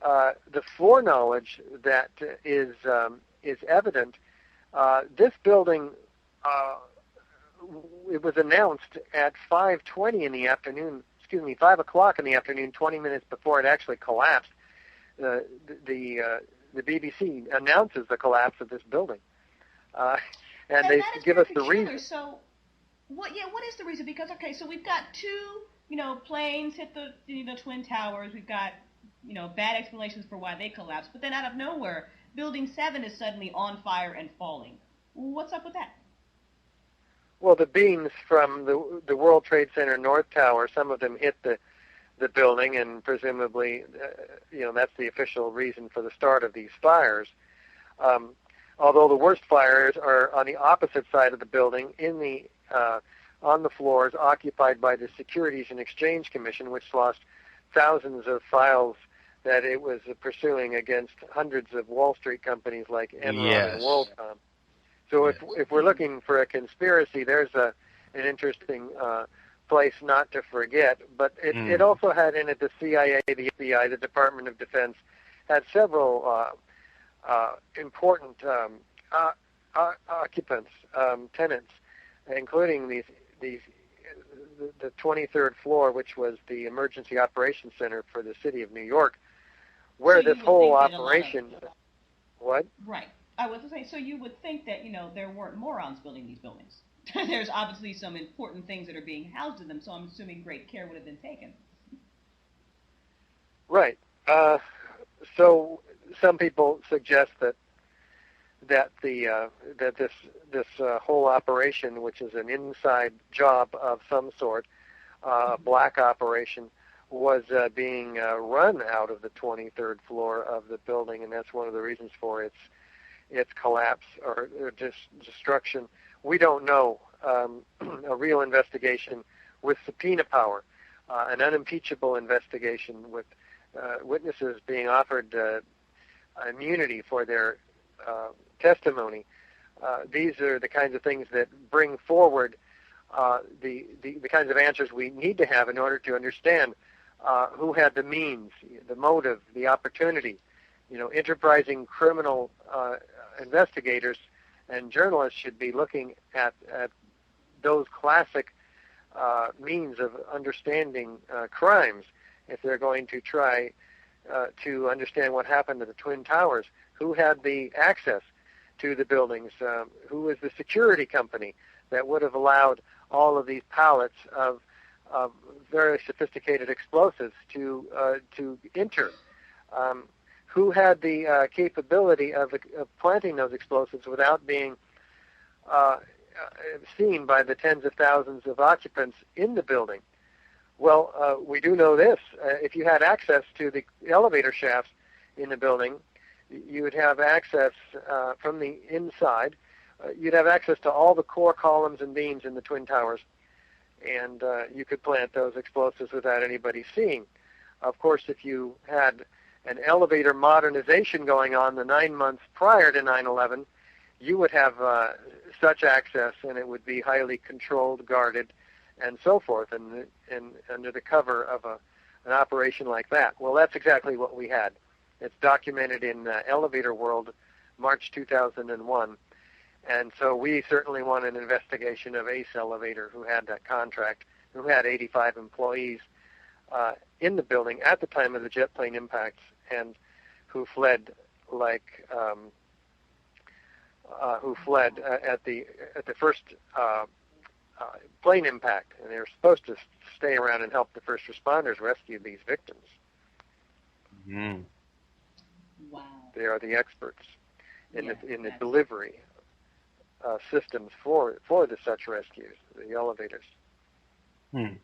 the foreknowledge that is evident. This building, it was announced at 5:20 in the afternoon. 5 o'clock in the afternoon, 20 minutes before it actually collapsed. The BBC announces the collapse of this building, and they give us the reason. So, what is the reason? Because so we've got 2, planes hit the Twin Towers. We've got bad explanations for why they collapsed, but then out of nowhere, Building 7 is suddenly on fire and falling. What's up with that? Well, the beams from the World Trade Center North Tower, some of them hit the building, and presumably, that's the official reason for the start of these fires. Although the worst fires are on the opposite side of the building, on the floors occupied by the Securities and Exchange Commission, which lost thousands of files that it was pursuing against hundreds of Wall Street companies like Enron and WorldCom. So if we're looking for a conspiracy, there's an interesting place not to forget. But it also had in it the CIA, the FBI, the Department of Defense, had several important occupants, tenants, including the 23rd floor, which was the Emergency Operations Center for the City of New York, where this whole operation... What? Right. I was going to say, so you would think that, there weren't morons building these buildings. There's obviously some important things that are being housed in them, so I'm assuming great care would have been taken. Right. So some people suggest that this whole operation, which is an inside job of some sort, black operation, was being run out of the 23rd floor of the building, and that's one of the reasons for its collapse or destruction. We don't know. A real investigation with subpoena power, an unimpeachable investigation with witnesses being offered immunity for their testimony. These are the kinds of things that bring forward the kinds of answers we need to have in order to understand who had the means, the motive, the opportunity. Enterprising criminal investigators and journalists should be looking at those classic means of understanding crimes if they're going to try to understand what happened to the Twin Towers. Who had the access to the buildings? Who was the security company that would have allowed all of these pallets of very sophisticated explosives to enter? Who had the capability of planting those explosives without being seen by the tens of thousands of occupants in the building? Well, we do know this. If you had access to the elevator shafts in the building, you would have access from the inside. You'd have access to all the core columns and beams in the Twin Towers, and you could plant those explosives without anybody seeing. Of course, if you had an elevator modernization going on the 9 months prior to 9/11, you would have such access, and it would be highly controlled, guarded, and so forth, and under the cover of an operation like that. Well, that's exactly what we had. It's documented in Elevator World, March 2001. And so we certainly want an investigation of Ace Elevator, who had that contract, who had 85 employees in the building at the time of the jet plane impacts, and who fled at the first plane impact, and they were supposed to stay around and help the first responders rescue these victims. Mm. Wow. They are the experts in the delivery systems for the such rescues, the elevators. Hmm.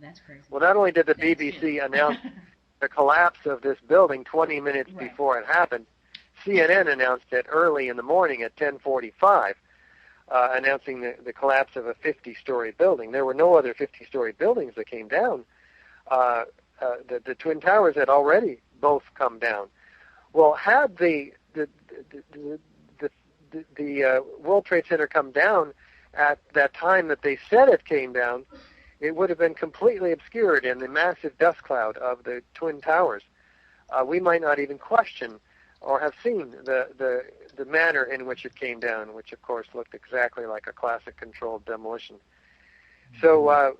That's crazy. Well, not only did the BBC announce the collapse of this building 20 minutes before it happened, CNN announced it early in the morning at 10:45, announcing the collapse of a 50-story building. There were no other 50-story buildings that came down. The Twin Towers had already both come down. Well, had the World Trade Center come down at that time that they said it came down, it would have been completely obscured in the massive dust cloud of the Twin Towers. We might not even question or have seen the manner in which it came down, which of course looked exactly like a classic controlled demolition. So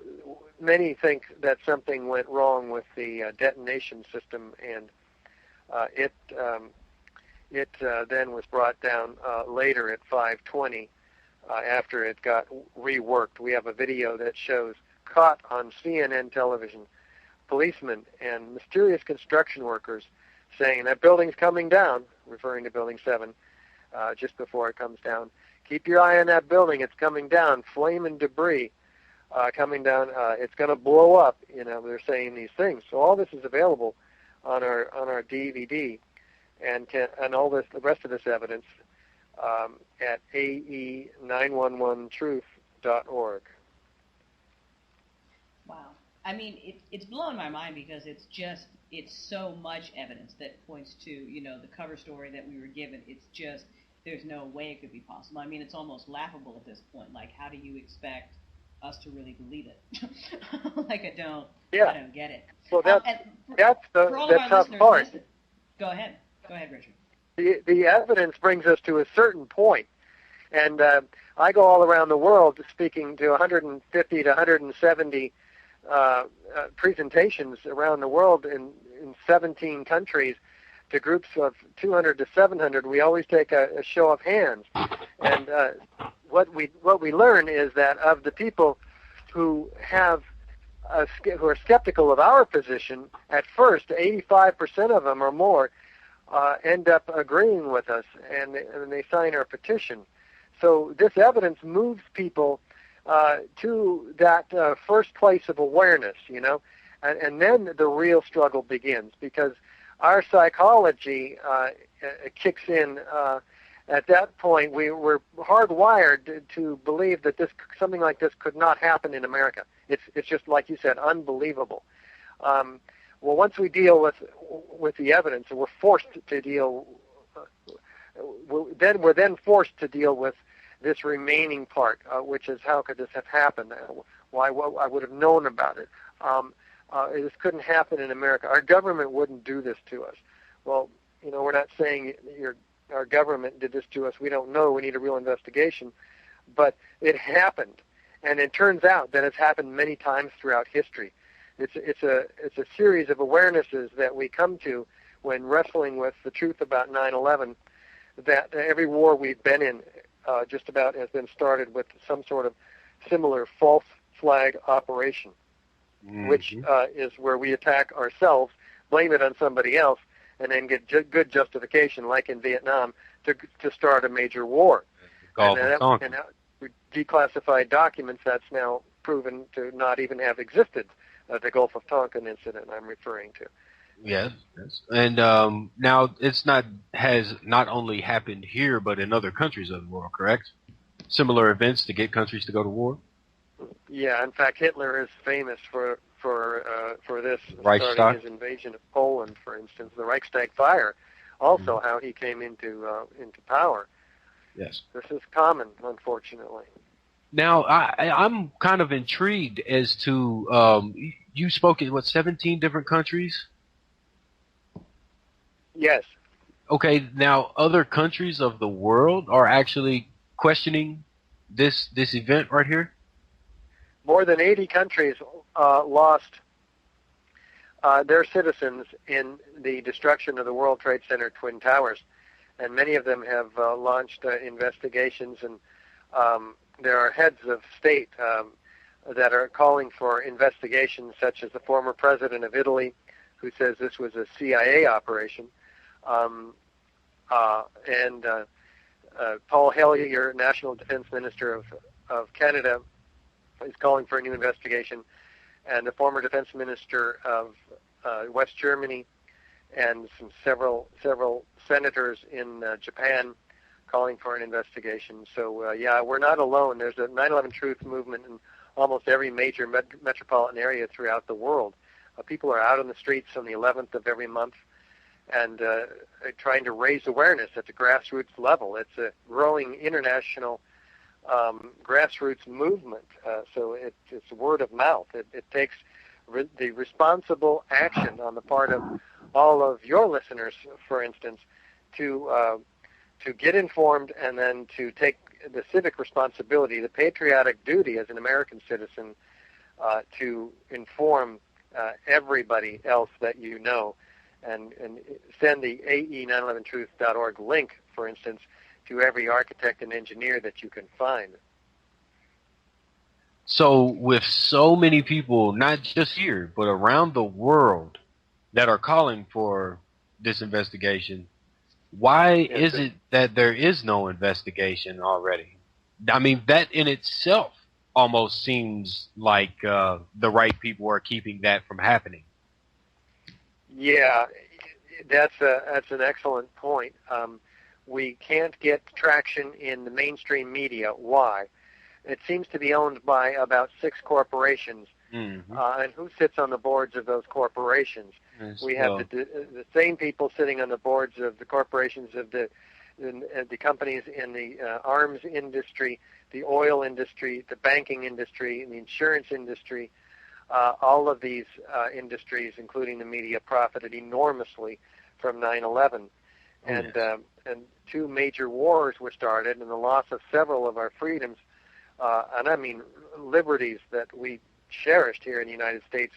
many think that something went wrong with the detonation system, and it then was brought down later at 5:20 after it got reworked. We have a video that shows, caught on CNN television, policemen and mysterious construction workers saying that building's coming down, referring to Building 7, just before it comes down. Keep your eye on that building. It's coming down. Flame and debris coming down. It's going to blow up. They're saying these things. So all this is available on our DVD, and all this, the rest of this evidence, at ae911truth.org. Wow. I mean, it's blowing my mind because it's so much evidence that points to, the cover story that we were given. It's just, there's no way it could be possible. I mean, it's almost laughable at this point. Like, how do you expect us to really believe it? Like, I don't get it. Well, that's the tough part. Go ahead, Richard. The evidence brings us to a certain point, and I go all around the world speaking to 150 to 170 presentations around the world in 17 countries to groups of 200 to 700. We always take a show of hands, and what we learn is that of the people who are skeptical of our position, at first 85% of them or more end up agreeing with us, and they sign our petition. So this evidence moves people to that first place of awareness, and then the real struggle begins, because our psychology kicks in. At that point, we were hardwired to believe that something like this could not happen in America. It's just, like you said, unbelievable. Well, once we deal with the evidence, and we're forced to deal, we're then forced to deal with this remaining part, which is how could this have happened? Why I would have known about it. This couldn't happen in America. Our government wouldn't do this to us. Well, we're not saying our government did this to us. We don't know. We need a real investigation. But it happened, and it turns out that it's happened many times throughout history. It's a series of awarenesses that we come to when wrestling with the truth about 9/11. That every war we've been in just about has been started with some sort of similar false flag operation, which is where we attack ourselves, blame it on somebody else, and then get good justification, like in Vietnam, to start a major war. And declassified documents that's now proven to not even have existed, the Gulf of Tonkin incident I'm referring to. Yes. And now has not only happened here, but in other countries of the world, correct? Similar events to get countries to go to war? Yeah, in fact, Hitler is famous for this, Reichstag. Starting his invasion of Poland, for instance, the Reichstag fire, also how he came into power. Yes. This is common, unfortunately. Now, I'm kind of intrigued as to, you spoke in, 17 different countries? Yes. Okay, now other countries of the world are actually questioning this event right here? More than 80 countries lost their citizens in the destruction of the World Trade Center Twin Towers, and many of them have launched investigations, and there are heads of state that are calling for investigations, such as the former president of Italy, who says this was a CIA operation, and Paul Hellyer, National Defense Minister of Canada, is calling for a new investigation, and the former Defense Minister of West Germany, and several senators in Japan calling for an investigation. So yeah, we're not alone. There's a 9/11 Truth movement in almost every major metropolitan area throughout the world. People are out on the streets on the 11th of every month and trying to raise awareness at the grassroots level. It's a growing international grassroots movement, so it's word of mouth. It takes the responsible action on the part of all of your listeners, for instance, to get informed and then to take the civic responsibility, the patriotic duty as an American citizen, to inform everybody else that you know, and send the AE911truth.org link, for instance, to every architect and engineer that you can find. So with so many people, not just here, but around the world, that are calling for this investigation, why is it that there is no investigation already? I mean, that in itself almost seems like the right people are keeping that from happening. Yeah, that's an excellent point. We can't get traction in the mainstream media. Why? It seems to be owned by about 6 corporations. Mm-hmm. And who sits on the boards of those corporations? We have the same people sitting on the boards of the corporations of the companies in the arms industry, the oil industry, the banking industry, and the insurance industry. All of these industries, including the media, profited enormously from 9/11. And 2 major wars were started, and the loss of several of our freedoms, and I mean liberties that we cherished here in the United States,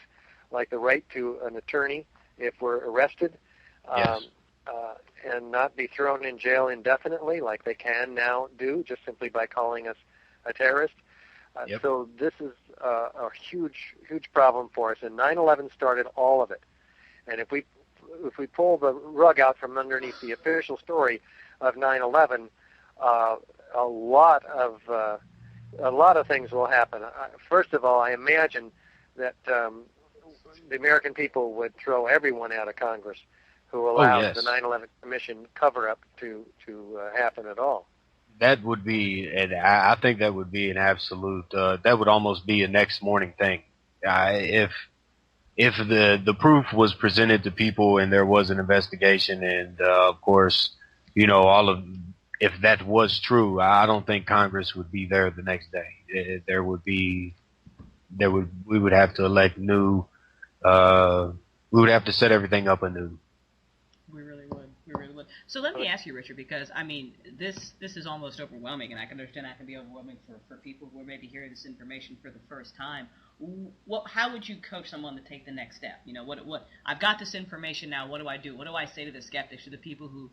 like the right to an attorney if we're arrested, and not be thrown in jail indefinitely like they can now do just simply by calling us a terrorist. So this is a huge problem for us, and 9/11 started all of it. And if we pull the rug out from underneath the official story of 9/11, a lot of things will happen. First of all, I imagine that the American people would throw everyone out of Congress who allowed the 9/11 Commission cover-up to happen at all. That would be, and I think that would be an absolute. That would almost be a next morning thing. If the proof was presented to people and there was an investigation, and of course, all of if that was true, I don't think Congress would be there the next day. We would have to elect new. We would have to set everything up anew. We really would. We really would. So let me ask you, Richard, because I mean, this is almost overwhelming, and I can understand that can be overwhelming for people who are maybe hearing this information for the first time. How would you coach someone to take the next step? You know, what I've got this information now. What do I do? What do I say to the skeptics, to the people who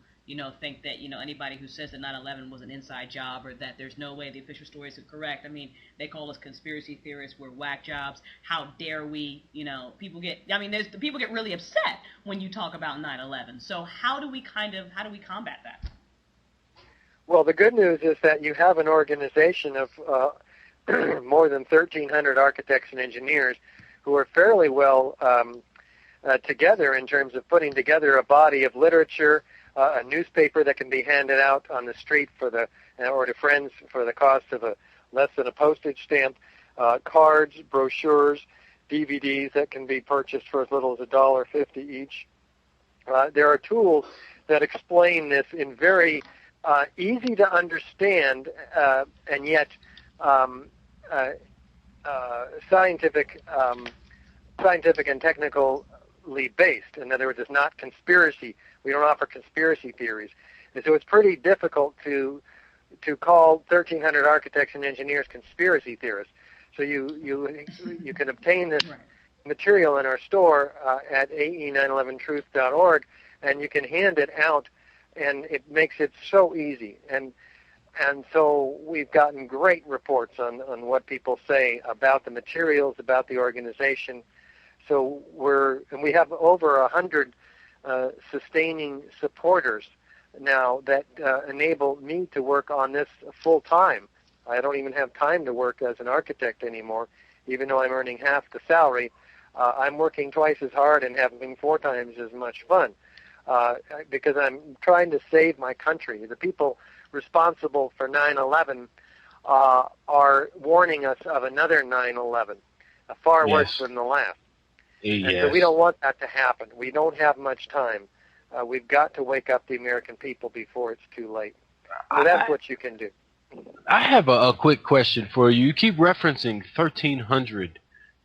think that anybody who says that 9/11 was an inside job or that there's no way the official stories are correct? I mean, they call us conspiracy theorists. We're whack jobs. How dare we? People get really upset when you talk about 9/11. So how do we combat that? Well, the good news is that you have an organization of more than 1,300 architects and engineers who are fairly well together in terms of putting together a body of literature, a newspaper that can be handed out on the street or to friends for the cost of less than a postage stamp, cards, brochures, DVDs that can be purchased for as little as $1.50 each. There are tools that explain this in very easy to understand and yet scientific and technically based. In other words, it's not conspiracy. We don't offer conspiracy theories, and so it's pretty difficult to call 1,300 architects and engineers conspiracy theorists. So you can obtain this material in our store at ae911truth.org, and you can hand it out, and it makes it so easy. And so we've gotten great reports on what people say about the materials, about the organization. So we have over 100 sustaining supporters now that enable me to work on this full time. I don't even have time to work as an architect anymore, even though I'm earning half the salary. I'm working twice as hard and having 4 times as much fun because I'm trying to save my country. The people responsible for 9/11 are warning us of another 9/11, far worse than the last. Yes. And so we don't want that to happen. We don't have much time. We've got to wake up the American people before it's too late. So that's what you can do. I have a quick question for you. You keep referencing 1,300.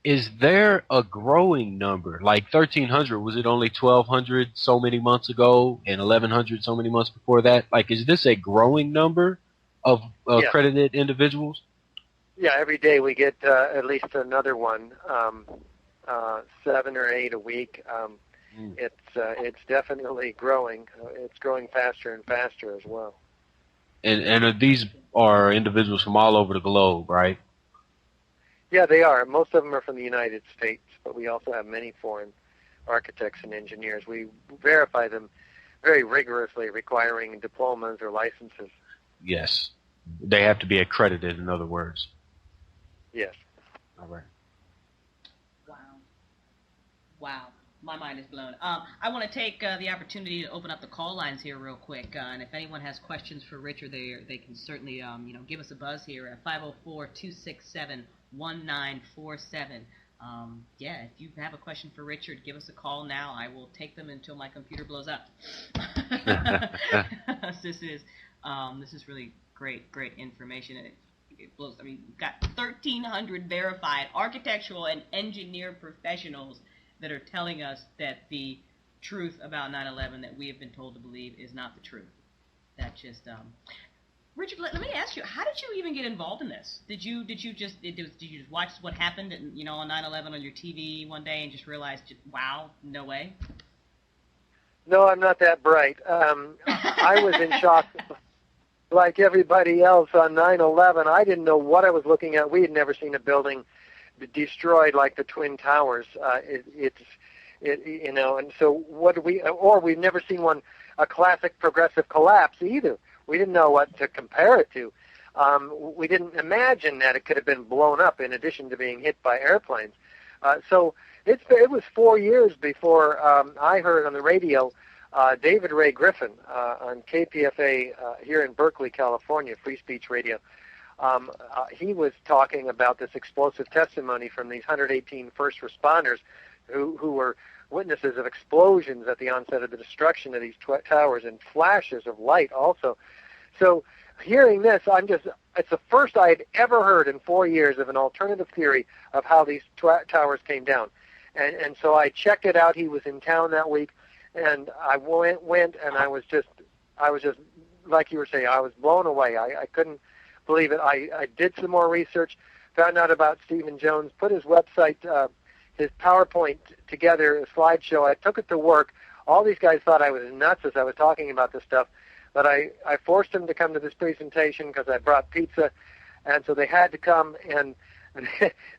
Is there a growing number? Like 1,300, was it only 1,200 so many months ago and 1,100 so many months before that? Like, is this a growing number of accredited individuals? Yeah, every day we get at least another one, 7 or 8 a week. It's definitely growing. It's growing faster and faster as well. And these are individuals from all over the globe, right? Yeah, they are. Most of them are from the United States, but we also have many foreign architects and engineers. We verify them very rigorously, requiring diplomas or licenses. Yes. They have to be accredited, in other words. Yes. All right. Wow. My mind is blown. I want to take the opportunity to open up the call lines here real quick, and if anyone has questions for Richard, they can certainly give us a buzz here at 504-267-1947. If you have a question for Richard, give us a call now. I will take them until my computer blows up. This is really great information, and it blows. I mean, we've got 1,300 verified architectural and engineer professionals that are telling us that the truth about 9/11 that we have been told to believe is not the truth. That just Richard, let me ask you, how did you even get involved in this? Did you just watch what happened on 9/11 on your TV one day and just realize, wow, no way? No, I'm not that bright. I was in shock like everybody else on 9/11. I didn't know what I was looking at. We had never seen a building destroyed like the Twin Towers. And so we've never seen a classic progressive collapse either. We didn't know what to compare it to. We didn't imagine that it could have been blown up in addition to being hit by airplanes. So it was 4 years before I heard on the radio David Ray Griffin on KPFA here in Berkeley, California, Free Speech Radio. He was talking about this explosive testimony from these 118 first responders who were witnesses of explosions at the onset of the destruction of these towers and flashes of light also. So hearing this, it's the first I had ever heard in 4 years of an alternative theory of how these towers came down. And so I checked it out. He was in town that week, and I went and I was just, like you were saying, I was blown away. I couldn't believe it. I did some more research, found out about Stephen Jones, put his website, his PowerPoint together, a slideshow. I took it to work. All these guys thought I was nuts as I was talking about this stuff, but I forced them to come to this presentation because I brought pizza, and so they had to come, and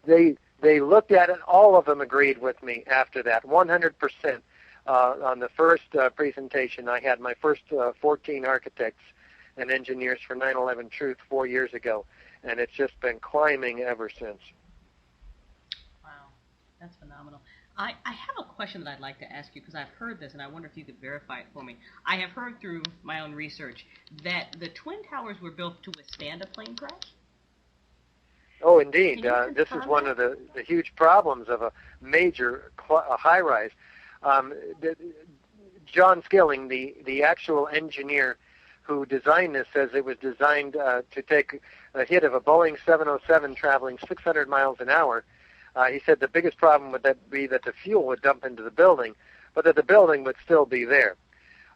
they looked at it. All of them agreed with me after that, 100%. On the first presentation, I had my first 14 architects and engineers for 9/11 Truth 4 years ago, and it's just been climbing ever since. Wow, that's phenomenal. I have a question that I'd like to ask you, because I've heard this, and I wonder if you could verify it for me. I have heard through my own research that the Twin Towers were built to withstand a plane crash. Oh, indeed. This is one of the huge problems of a major high-rise. John Skilling, the actual engineer who designed this, says it was designed to take a hit of a Boeing 707 traveling 600 miles an hour. He said the biggest problem would be that the fuel would dump into the building, but that the building would still be there.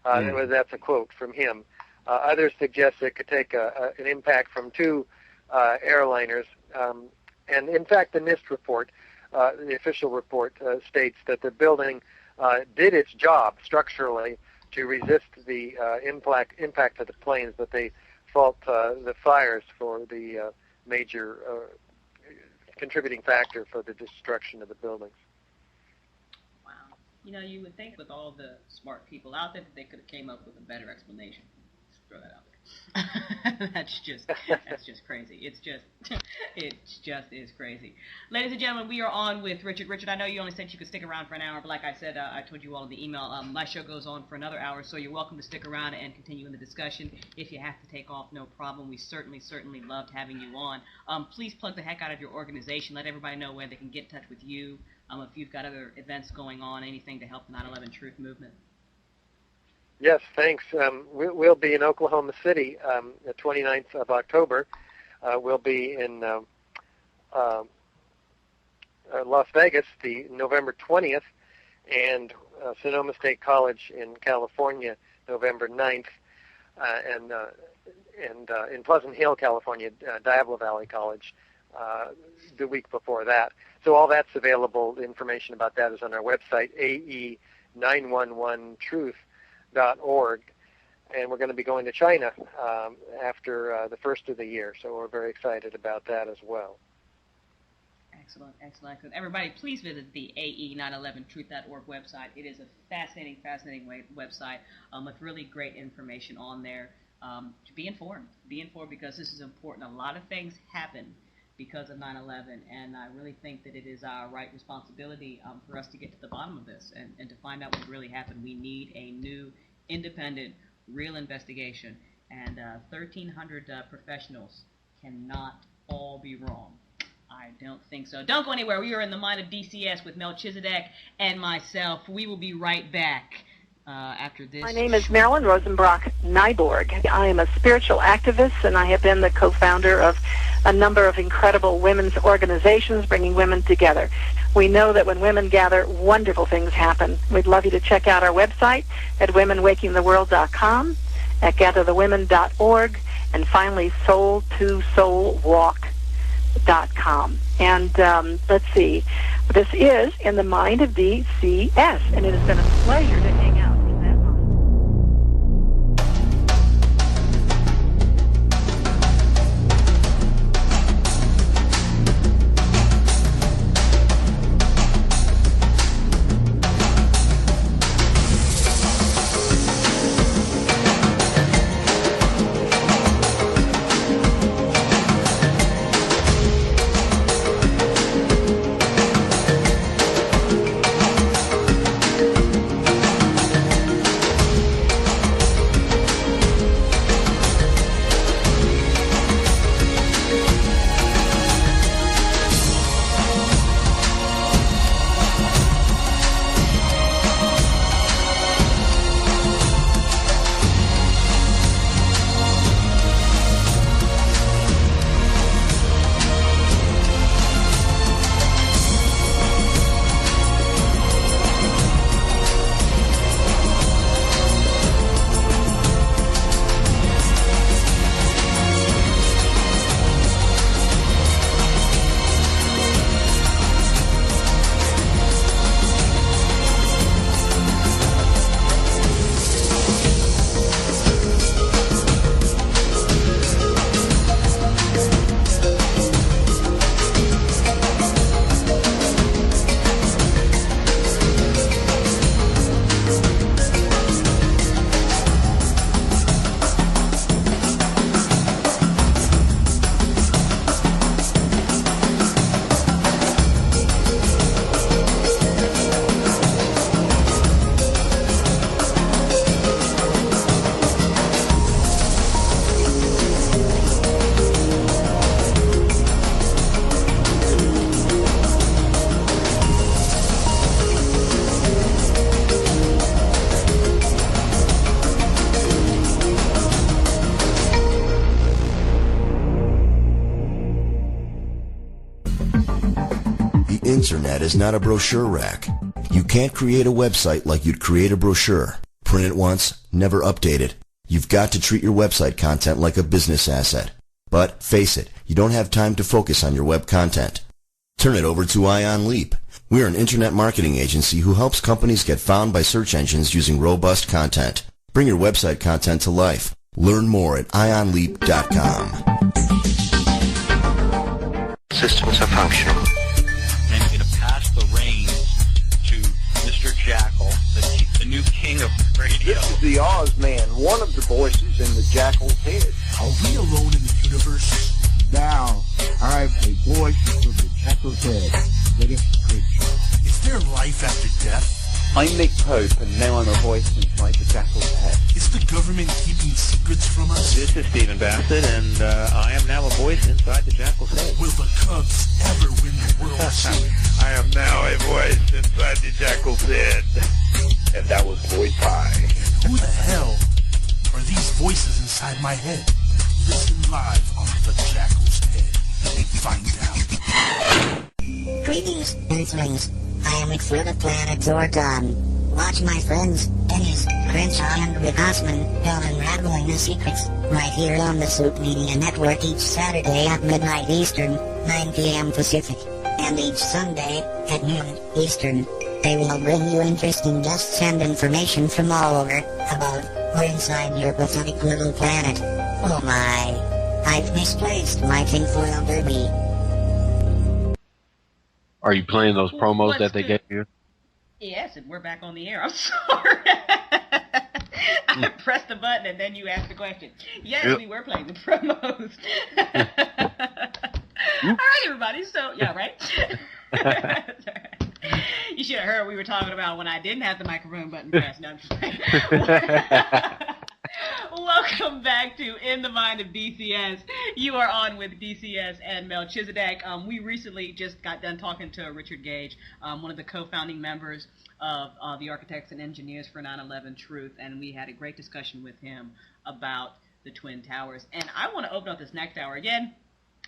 That's a quote from him. Others suggest it could take an impact from two airliners. And in fact, the NIST report, the official report, states that the building did its job structurally to resist the impact of the planes, but they fault the fires for the major contributing factor for the destruction of the buildings. Wow. You would think with all the smart people out there that they could have came up with a better explanation. Just throw that out there. That's just crazy. It just is crazy. Ladies and gentlemen, we are on with Richard. Richard, I know you only said you could stick around for an hour, but like I said, I told you all in the email, my show goes on for another hour, so you're welcome to stick around and continue in the discussion. If you have to take off, no problem. We certainly loved having you on. Please plug the heck out of your organization. Let everybody know where they can get in touch with you. If you've got other events going on, anything to help the 9/11 Truth movement. Yes, thanks. We'll be in Oklahoma City the 29th of October. We'll be in Las Vegas the November 20th, and Sonoma State College in California November 9th, and in Pleasant Hill, California, Diablo Valley College the week before that. So all that's available. The information about that is on our website, AE911truth.org, and we're going to be going to China after the first of the year, so we're very excited about that as well. Excellent. Everybody, please visit the AE911truth.org website. It is a fascinating website with really great information on there. To be informed because this is important. A lot of things happen because of 9/11, and I really think that it is our right responsibility for us to get to the bottom of this and to find out what really happened. We need a new, independent, real investigation, and 1,300 professionals cannot all be wrong. I don't think so. Don't go anywhere. We are in the Mind of DCS with Melchizdek and myself. We will be right back after this. My name is Marilyn Rosenbrock Nyborg. I am a spiritual activist, and I have been the co-founder of a number of incredible women's organizations bringing women together. We know that when women gather, wonderful things happen. We'd love you to check out our website at womenwakingtheworld.com, at gatherthewomen.org, and finally soul2soulwalk.com. And let's see, this is In the Mind of DCS, and it has been a pleasure to hang out in that mind. internet is not a brochure rack. You can't create a website like you'd create a brochure. Print it once, never update it. You've got to treat your website content like a business asset. But face it, you don't have time to focus on your web content. Turn it over to Ion Leap. We're an internet marketing agency who helps companies get found by search engines using robust content. Bring your website content to life. Learn more at ionleap.com. Systems are functional. And I'm going to pass the reins to Mr. Jackal, the new king of radio. This is the Oz Man, one of the voices in the Jackal's head. Are we alone in the universe? Now, I'm a voice from the Jackal's head. Let us creature. Is there life after death? I'm Nick Pope, and now I'm a voice inside the Jackal's head. Is the government keeping secrets from us? This is Stephen Bassett, and I am now a voice inside the Jackal's head. Will the Cubs ever win the World Series? I am now a voice inside the Jackal's head. And that was Boy Pie. Who the hell are these voices inside my head? Listen live on the Jackal's Head and find out. Greetings, Earthlings. I am it for the planet Zordon. Watch my friends, Dennis, Crenshaw, and Rick Osman, unraveling the secrets, right here on the Soup Media Network each Saturday at midnight Eastern, 9 p.m. Pacific, and each Sunday at noon Eastern. They will bring you interesting guests and information from all over about or inside your pathetic little planet. Oh my, I've misplaced my tinfoil derby. Are you playing those promos that they gave you? Yes, and we're back on the air. I'm sorry. I pressed the button and then you asked the question. Yes, yep. We were playing the promos. All right, everybody. So, yeah, right? You should have heard we were talking about when I didn't have the microphone button pressed. No, I'm just playing. Welcome back to In the Mind of DCS. You are on with DCS and Melchizdek. We recently just got done talking to Richard Gage, one of the co-founding members of the Architects and Engineers for 9/11 Truth, and we had a great discussion with him about the Twin Towers. And I want to open up this next hour again.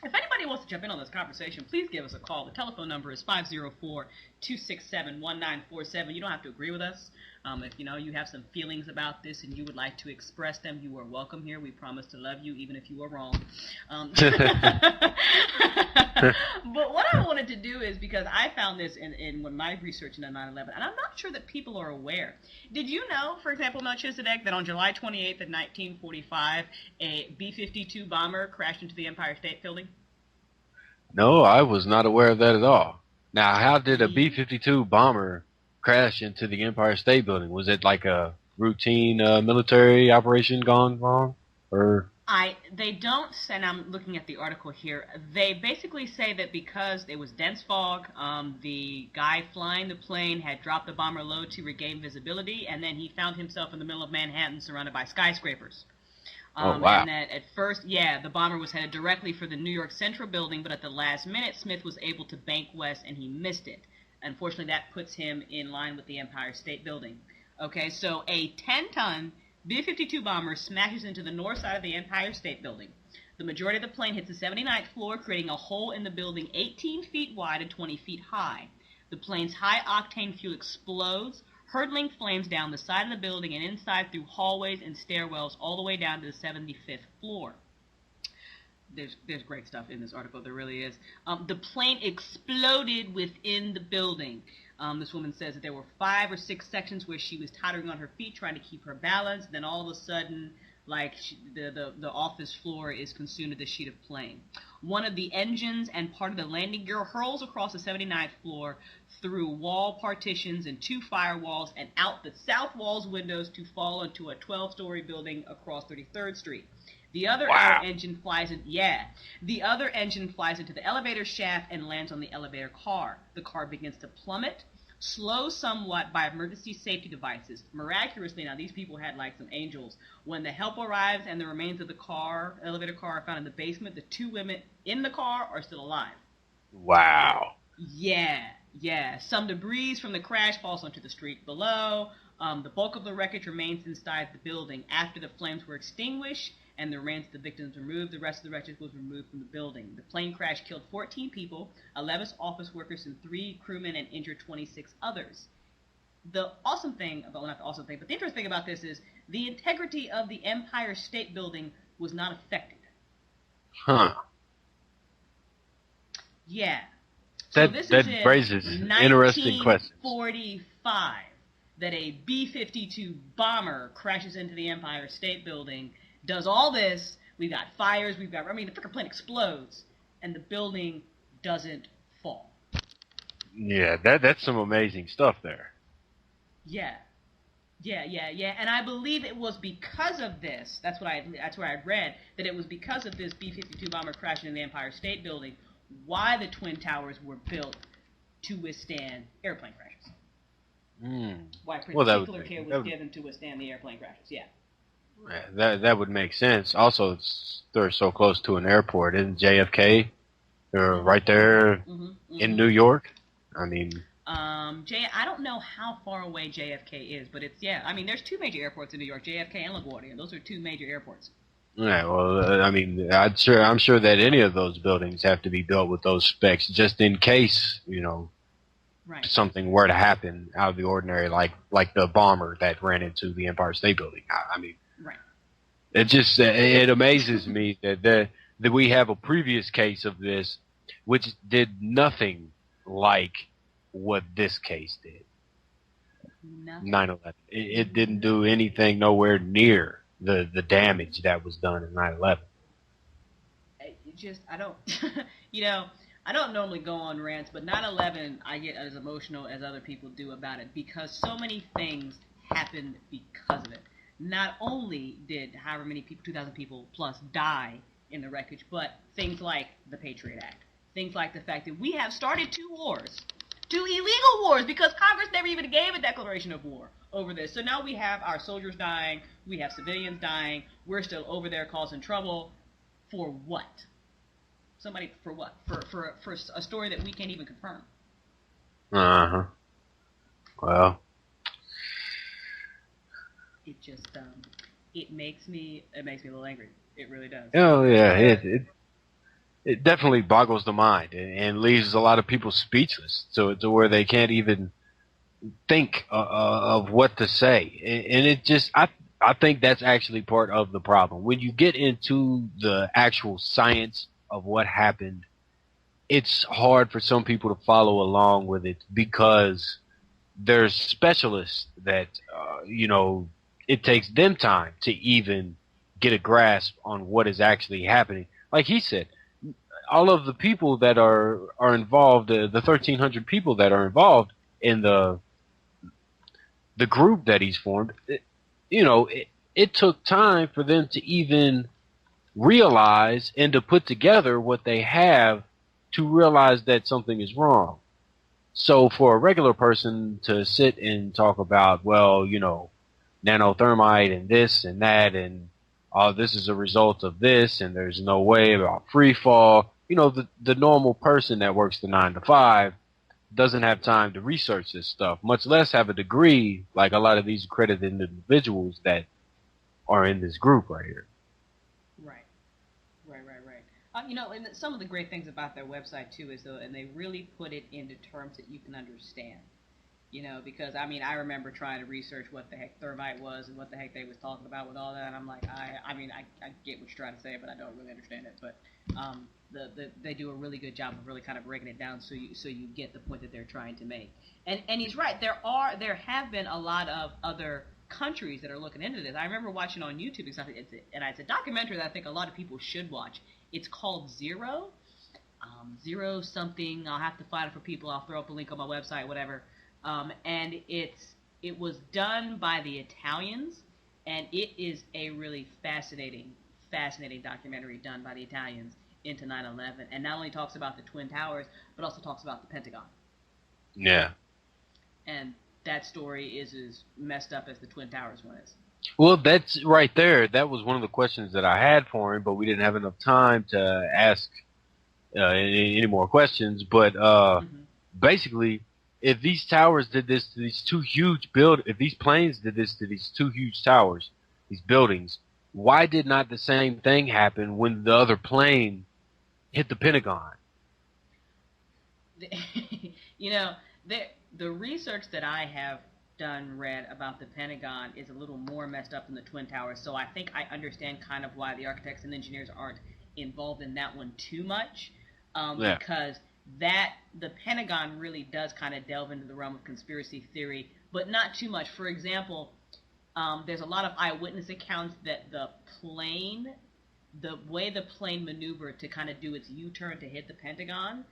If anybody wants to jump in on this conversation, please give us a call. The telephone number is 504-267-1947. You don't have to agree with us. If you have some feelings about this and you would like to express them, you are welcome here. We promise to love you even if you are wrong. But what I wanted to do is, because I found this in my research into 9/11, and I'm not sure that people are aware. Did you know, for example, Melchizdek, that on July 28th of 1945, a B-52 bomber crashed into the Empire State Building? No, I was not aware of that at all. Now, how did a B-52 bomber crash into the Empire State Building? Was it like a routine military operation gone wrong? Or they don't say, and I'm looking at the article here, they basically say that because it was dense fog, the guy flying the plane had dropped the bomber low to regain visibility, and then he found himself in the middle of Manhattan surrounded by skyscrapers. Oh, wow. And that at first, the bomber was headed directly for the New York Central Building, but at the last minute, Smith was able to bank west, and he missed it. Unfortunately, that puts him in line with the Empire State Building. Okay, so a 10-ton B-52 bomber smashes into the north side of the Empire State Building. The majority of the plane hits the 79th floor, creating a hole in the building 18 feet wide and 20 feet high. The plane's high-octane fuel explodes, hurtling flames down the side of the building and inside through hallways and stairwells all the way down to the 75th floor. There's great stuff in this article. There really is. The plane exploded within the building. This woman says that there were 5 or 6 sections where she was tottering on her feet, trying to keep her balance. Then all of a sudden, the office floor is consumed with a sheet of flame. One of the engines and part of the landing gear hurls across the 79th floor through wall partitions and 2 firewalls and out the south wall's windows to fall into a 12-story building across 33rd Street. The other engine flies into the elevator shaft and lands on the elevator car. The car begins to plummet, slow somewhat by emergency safety devices. Miraculously, now these people had like some angels. When the help arrives and the remains of the elevator car are found in the basement, the 2 women in the car are still alive. Wow. Yeah. Some debris from the crash falls onto the street below. The bulk of the wreckage remains inside the building. After the flames were extinguished and the remains of the victims removed. The rest of the wreckage was removed from the building. The plane crash killed 14 people, 11 office workers and 3 crewmen, and injured 26 others. The awesome thing, well, not the awesome thing, but the interesting thing about this is the integrity of the Empire State Building was not affected. Huh. Yeah. That, so this that is raises interesting questions. 1945 that a B-52 bomber crashes into the Empire State Building, does all this, we've got fires, the freaking plane explodes, and the building doesn't fall. Yeah, that's some amazing stuff there. Yeah. And I believe it was because of this, that's where I read, that it was because of this B-52 bomber crashing in the Empire State Building why the Twin Towers were built to withstand airplane crashes. Why particular care was given to withstand the airplane crashes, yeah. That would make sense. Also, they're so close to an airport. Isn't JFK? They're right there in New York. I mean... I don't know how far away JFK is, but it's, there's 2 major airports in New York, JFK and LaGuardia. Those are 2 major airports. Yeah, well, I'm sure that any of those buildings have to be built with those specs just in case, something were to happen out of the ordinary, like the bomber that ran into the Empire State Building. Right. It amazes me that we have a previous case of this which did nothing like what this case did. 9/11. It didn't do anything nowhere near the damage that was done in 9/11. I don't, I don't normally go on rants, but 9/11, I get as emotional as other people do about it because so many things happened because of it. Not only did however many people, 2,000 people plus, die in the wreckage, but things like the Patriot Act, things like the fact that we have started 2 wars. 2 illegal wars, because Congress never even gave a declaration of war over this. So now we have our soldiers dying, we have civilians dying, we're still over there causing trouble. For what? For what? For a story that we can't even confirm. Uh-huh. Well. It just, it makes me a little angry. It really does. Oh, yeah, it definitely boggles the mind and leaves a lot of people speechless to where they can't even think of what to say. And it just, I think that's actually part of the problem. When you get into the actual science of what happened, it's hard for some people to follow along with it because there's specialists that, it takes them time to even get a grasp on what is actually happening. Like he said, all of the people that are involved, the 1,300 people that are involved in the group that he's formed, it took time for them to even realize and to put together what they have to realize that something is wrong. So for a regular person to sit and talk about, nanothermite and this and that and this is a result of this and there's no way about free fall. The normal person that works the 9 to 5 doesn't have time to research this stuff, much less have a degree like a lot of these accredited individuals that are in this group right here. Right. And some of the great things about their website too is and they really put it into terms that you can understand. Because I remember trying to research what the heck thermite was and what the heck they was talking about with all that, and I'm like, I get what you're trying to say, but I don't really understand it. But they do a really good job of really kind of breaking it down so you get the point that they're trying to make. And he's right. There have been a lot of other countries that are looking into this. I remember watching on YouTube it's a documentary that I think a lot of people should watch. It's called Zero something. I'll have to find it for people. I'll throw up a link on my website, whatever. And it was done by the Italians, and it is a really fascinating documentary done by the Italians into 9/11, and not only talks about the Twin Towers, but also talks about the Pentagon. Yeah. And that story is as messed up as the Twin Towers one is. Well, that's right there. That was one of the questions that I had for him, but we didn't have enough time to ask any more questions. But basically, if these towers did this to these 2 huge if these planes did this to these 2 huge towers, these buildings, why did not the same thing happen when the other plane hit the Pentagon? You know, the research that I have read about the Pentagon is a little more messed up than the Twin Towers, so I think I understand kind of why the architects and engineers aren't involved in that one too much, because the Pentagon really does kind of delve into the realm of conspiracy theory, but not too much. For example, there's a lot of eyewitness accounts that the way the plane maneuvered to kind of do its U-turn to hit the Pentagon,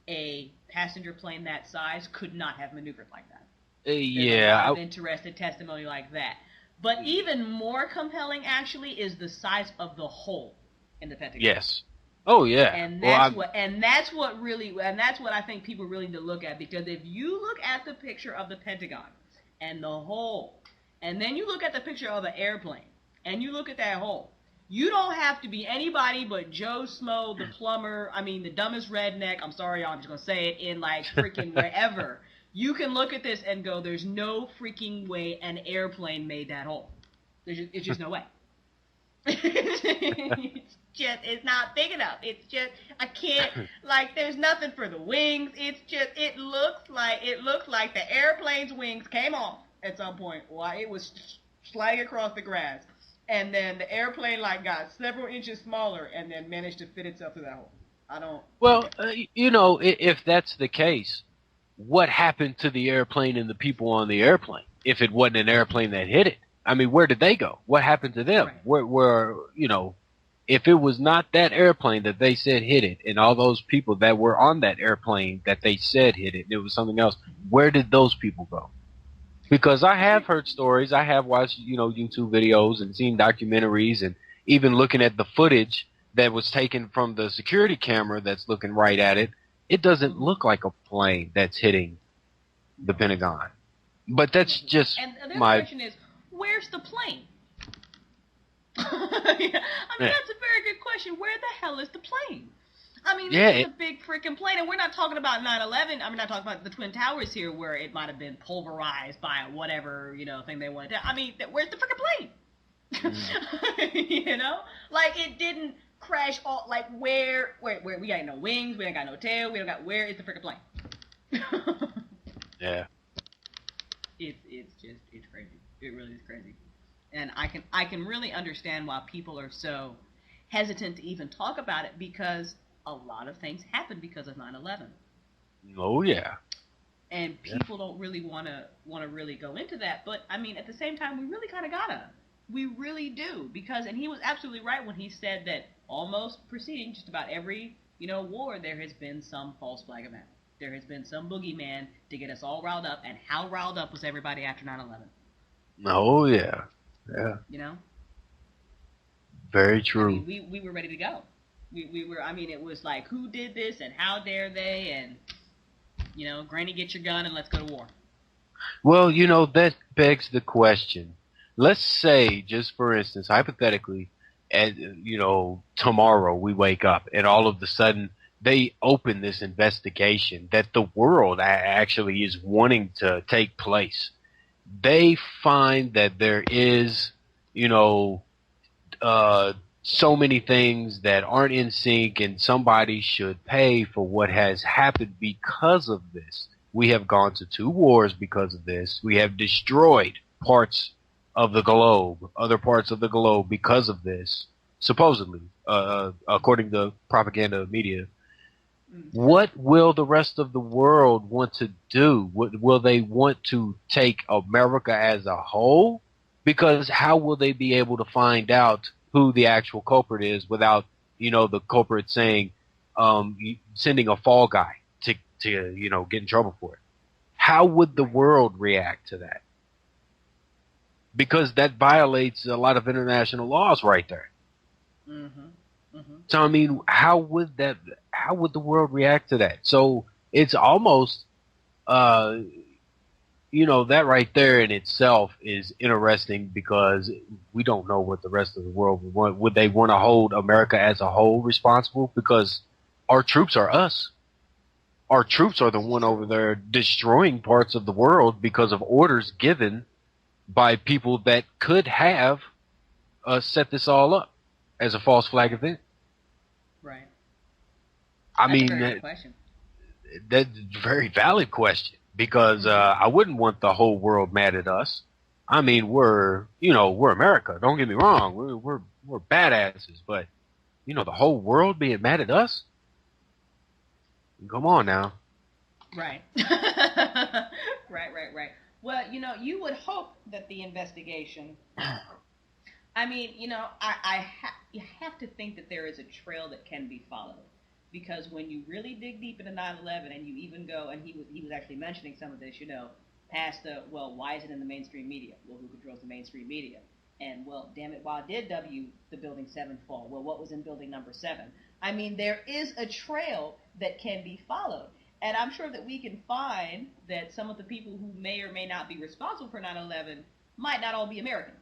a passenger plane that size could not have maneuvered like that. There's a lot of interested testimony like that. But even more compelling, actually, is the size of the hole in the Pentagon. Yes. Oh yeah. And that's what I think people really need to look at, because if you look at the picture of the Pentagon and the hole, and then you look at the picture of an airplane and you look at that hole, you don't have to be anybody but Joe Smo, the plumber, the dumbest redneck, I'm sorry, I'm just going to say it, in like freaking wherever. You can look at this and go, there's no freaking way an airplane made that hole. It's just no way. It's not big enough. It's just, I can't, like, there's nothing for the wings. It's just, it looks like the airplane's wings came off at some point while it was sliding across the grass. And then the airplane, like, got several inches smaller and then managed to fit itself through that hole. Well, if that's the case, what happened to the airplane and the people on the airplane if it wasn't an airplane that hit it? I mean, where did they go? What happened to them? Right. Where if it was not that airplane that they said hit it, and all those people that were on that airplane that they said hit it, and it was something else, where did those people go? Because I have heard stories, I have watched, YouTube videos and seen documentaries, and even looking at the footage that was taken from the security camera that's looking right at it, it doesn't look like a plane that's hitting the Pentagon. But that's just the question is, where's the plane? That's a very good question. Where the hell is the plane? This is a big freaking plane, and we're not talking about 9/11. I'm not talking about the Twin Towers here, where it might have been pulverized by whatever, thing they wanted to. Where's the freaking plane? Like, it didn't crash all, like, where we got no wings, we ain't got no tail, where is the freaking plane? Yeah. It's crazy. It really is crazy. And I can really understand why people are so hesitant to even talk about it, because a lot of things happened because of 9/11. Oh yeah. And people don't really want to really go into that, but at the same time, we really kind of gotta. We really do, because, and he was absolutely right when he said that almost preceding just about every war, there has been some false flag event. There has been some boogeyman to get us all riled up, and how riled up was everybody after 9/11? Oh yeah. Yeah. Very true. We were ready to go. We were, it was like, who did this and how dare they, and, Granny, get your gun and let's go to war. Well, that begs the question. Let's say, just for instance, hypothetically, tomorrow we wake up and all of a sudden they open this investigation that the world actually is wanting to take place. They find that there is, so many things that aren't in sync, and somebody should pay for what has happened because of this. We have gone to 2 wars because of this. We have destroyed parts of the globe, other parts of the globe, because of this, supposedly, according to propaganda media. What will the rest of the world want to do? Will they want to take America as a whole? Because how will they be able to find out who the actual culprit is without, the culprit saying, sending a fall guy to get in trouble for it? How would the world react to that? Because that violates a lot of international laws right there. Mm-hmm. Mm-hmm. So, how would the world react to that? So it's almost, that right there in itself is interesting, because we don't know what the rest of the world would want. Would they want to hold America as a whole responsible? Because our troops are us. Our troops are the one over there destroying parts of the world because of orders given by people that could have set this all up as a false flag event? Right. That's a very good question. That's a very valid question, because I wouldn't want the whole world mad at us. I mean, we're America. Don't get me wrong. We're badasses, but the whole world being mad at us? Come on now. Right. Right. Well, you would hope that the investigation. I mean, you have to think that there is a trail that can be followed, because when you really dig deep into 9/11, and you even go, and he was actually mentioning some of this, past the, well, why is it in the mainstream media? Well, who controls the mainstream media? And, well, damn it, why did the Building 7 fall? Well, what was in Building Number 7? I mean, there is a trail that can be followed. And I'm sure that we can find that some of the people who may or may not be responsible for 9/11 might not all be American.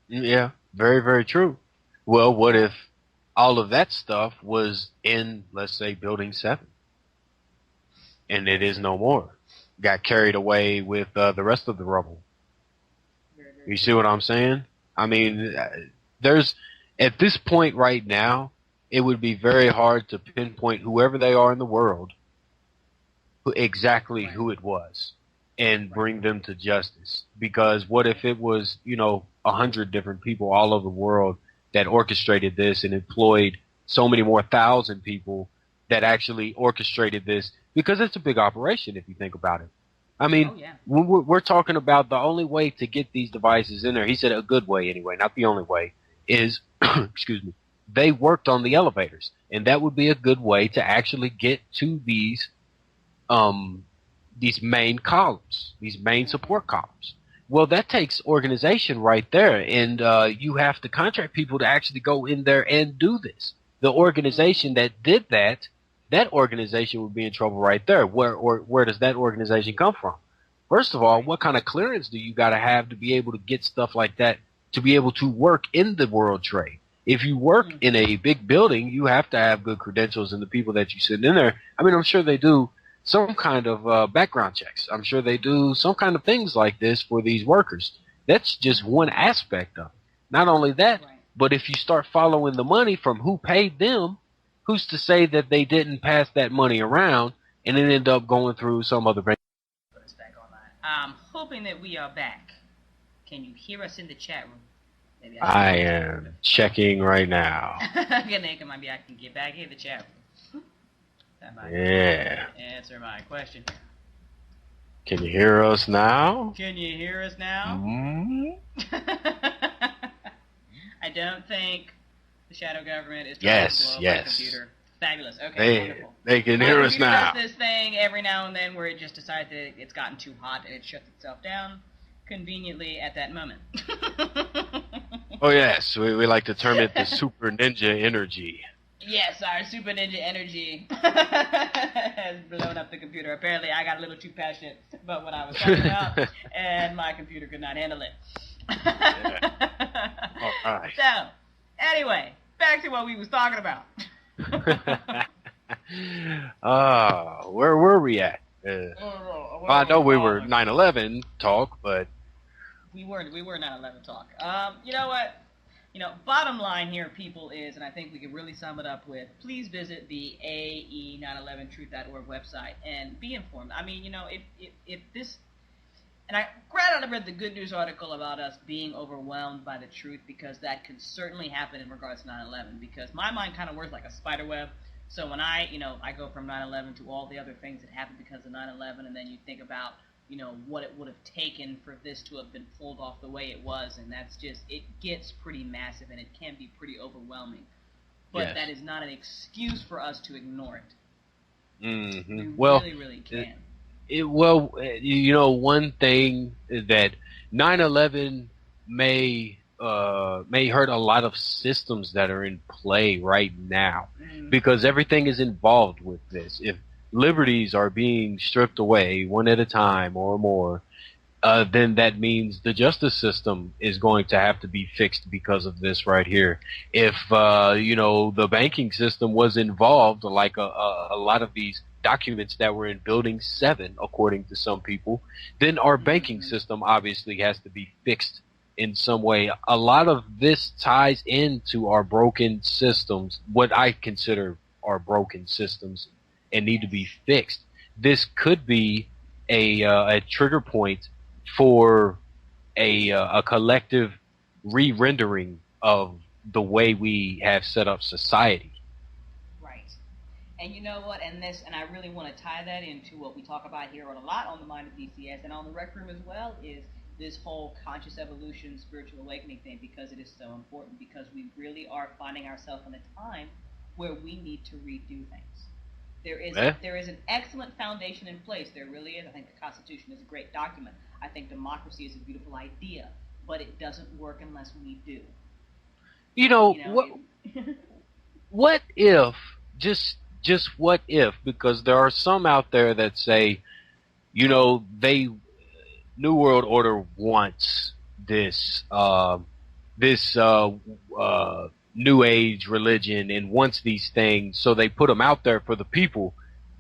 Yeah, very, very true. Well, what if all of that stuff was in, let's say, Building 7? And it is no more. Got carried away with the rest of the rubble. You see what I'm saying? I mean, at this point right now, it would be very hard to pinpoint whoever they are in the world, exactly who it was, and bring them to justice. Because what if it was, 100 different people all over the world that orchestrated this and employed so many more thousand people that actually orchestrated this? Because it's a big operation if you think about it. I mean, when we're talking about the only way to get these devices in there, he said a good way anyway, not the only way, is, excuse me, they worked on the elevators. And that would be a good way to actually get to these main columns, these main support columns. Well, that takes organization right there. And you have to contract people to actually go in there and do this. The organization that did that organization would be in trouble right there. Where does that organization come from? First of all, what kind of clearance do you got to have to be able to get stuff like that, to be able to work in the world trade? If you work in a big building, you have to have good credentials, and the people that you send in there, I mean, I'm sure they do some kind of background checks. I'm sure they do some kind of things like this for these workers. That's just one aspect of it. Not only that, but if you start following the money from who paid them, who's to say that they didn't pass that money around and it ended up going through some other bank? I'm hoping that we are back. Can you hear us in the chat room? Maybe I am checking right now. Maybe I can get back in the chat room. That might answer my question. Can you hear us now? Can you hear us now? I don't think the shadow government is trying to blow up my computer. Fabulous. Okay, wonderful. They can hear us now. Does this thing every now and then where it just decides that it's gotten too hot and it shuts itself down conveniently at that moment. Oh yes, we like to term it the Super Ninja Energy. Yes, our Super Ninja Energy has blown up the computer. Apparently, I got a little too passionate about what I was talking about, and my computer could not handle it. All right. So, anyway, back to what we was talking about. Where were we at? I know we were 9/11 talk, but we were 9/11 talk. You know what? Bottom line here, people, is, and I think we can really sum it up with, please visit the AE911truth.org website and be informed. I mean, if this, and I read the Good News article about us being overwhelmed by the truth, because that could certainly happen in regards to 9/11, because my mind kind of works like a spider web. So when I go from 9/11 to all the other things that happened because of 9/11, and then you think about, what it would have taken for this to have been pulled off the way it was, and that's just, it gets pretty massive, and it can be pretty overwhelming. But that is not an excuse for us to ignore it. Mm-hmm. We really can. One thing that 9/11 may hurt a lot of systems that are in play right now, because everything is involved with this. If liberties are being stripped away one at a time or more, then that means the justice system is going to have to be fixed because of this right here. If the banking system was involved, like a lot of these documents that were in Building 7, according to some people, then our banking system obviously has to be fixed in some way. A lot of this ties into our broken systems, what I consider are broken systems, and need to be fixed. This could be a trigger point for a collective re-rendering of the way we have set up society. Right. And you know what? And I really want to tie that into what we talk about here a lot on the Mind of DCS and on the Rec Room as well, is this whole conscious evolution, spiritual awakening thing, because it is so important, because we really are finding ourselves in a time where we need to redo things. There is an excellent foundation in place. There really is. I think the Constitution is a great document. I think democracy is a beautiful idea, but it doesn't work unless we do. What if, just what if, because there are some out there that say, New World Order wants this New Age religion and wants these things, so they put them out there for the people,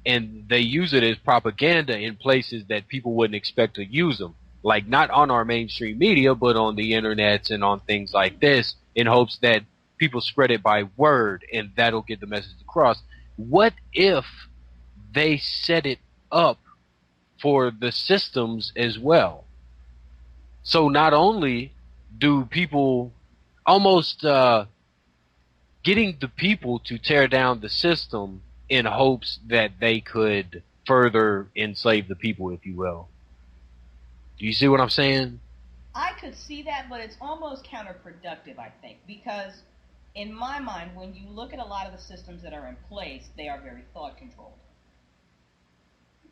and they use it as propaganda in places that people wouldn't expect to use them, like not on our mainstream media, but on the internet and on things like this, in hopes that people spread it by word and that'll get the message across. What if they set it up for the systems as well? So not only do people almost getting the people to tear down the system in hopes that they could further enslave the people, if you will. Do you see what I'm saying? I could see that, but it's almost counterproductive, I think, because in my mind, when you look at a lot of the systems that are in place, they are very thought controlled.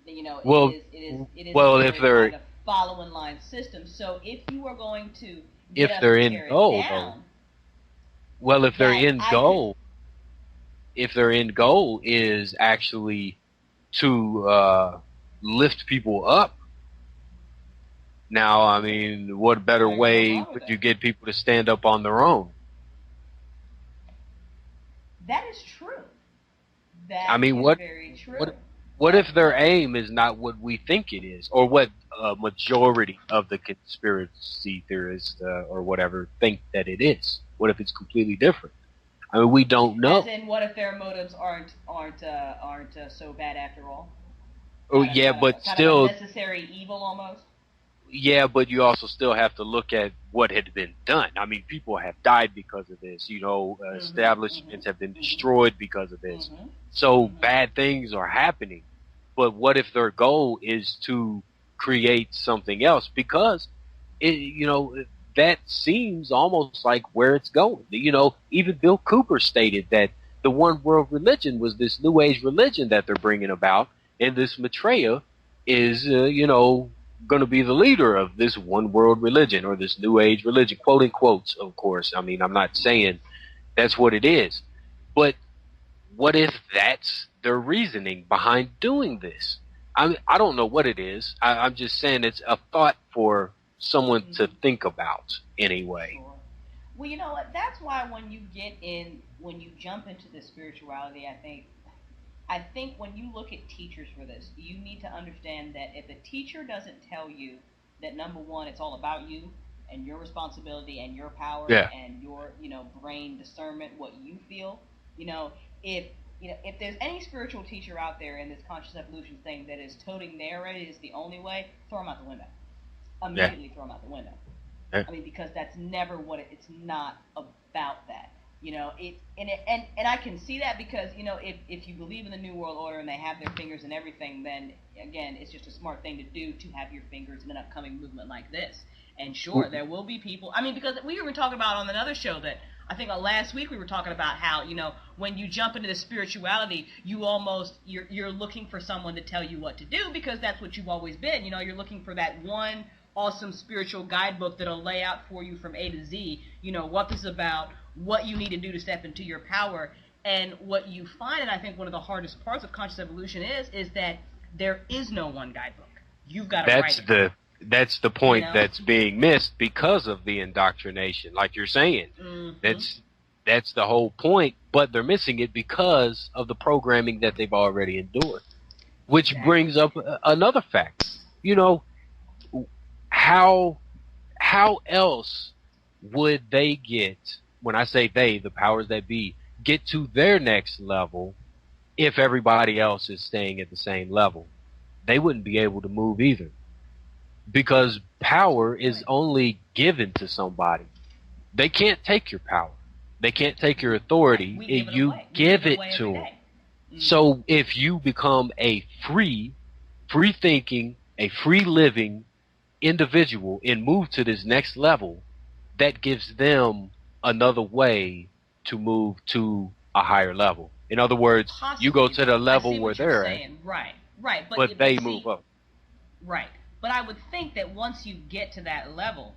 It is if they're kind of following line system. So if you are going to if their end goal is actually to lift people up. Now, I mean, what better way would you get people to stand up on their own? That is true. Very true. What if their aim is not what we think it is, or what a majority of the conspiracy theorists or whatever think that it is? What if it's completely different? I mean, we don't know. As in, what if their motives aren't so bad after all? Oh, yeah, but still necessary evil almost. Yeah, but you also still have to look at what had been done. I mean, people have died because of this. Establishments have been destroyed because of this. So bad things are happening. But what if their goal is to create something else? Because that seems almost like where it's going. Even Bill Cooper stated that the one world religion was this New Age religion that they're bringing about, and this Maitreya is, going to be the leader of this one world religion, or this New Age religion, quote in quotes, of course. I mean, I'm not saying that's what it is, but what if that's their reasoning behind doing this? I don't know what it is. I'm just saying it's a thought for someone to think about anyway. Sure. Well, you know what? That's why when you jump into the spirituality, I think when you look at teachers for this, you need to understand that if a teacher doesn't tell you that, number one, it's all about you and your responsibility and your power and your, brain discernment, what you feel, if there's any spiritual teacher out there in this conscious evolution thing that is toting narrative is the only way, throw them out the window. Immediately throw them out the window. I mean, because that's never what it's not about that. And I can see that because, if you believe in the New World Order and they have their fingers in everything, then, again, it's just a smart thing to do to have your fingers in an upcoming movement like this. And sure, there will be people, because we were talking about on another show that, I think last week we were talking about how, when you jump into the spirituality, you're looking for someone to tell you what to do because that's what you've always been. You're looking for that one awesome spiritual guidebook that'll lay out for you from A to Z, what this is about, what you need to do to step into your power. And what you find, and I think one of the hardest parts of conscious evolution is that there is no one guidebook. You've got to write it. That's the point that's being missed because of the indoctrination, like you're saying. That's the whole point, but they're missing it because of the programming that they've already endured. Which brings up another fact. How else would they get, when I say they, the powers that be, get to their next level if everybody else is staying at the same level? They wouldn't be able to move either. Because power is only given to somebody. They can't take your power. They can't take your authority. You give it to them. So if you become a free thinking, a free living individual and move to this next level, that gives them another way to move to a higher level. In other words, you go to the level where they're at. Right. But they move up. Right. But I would think that once you get to that level,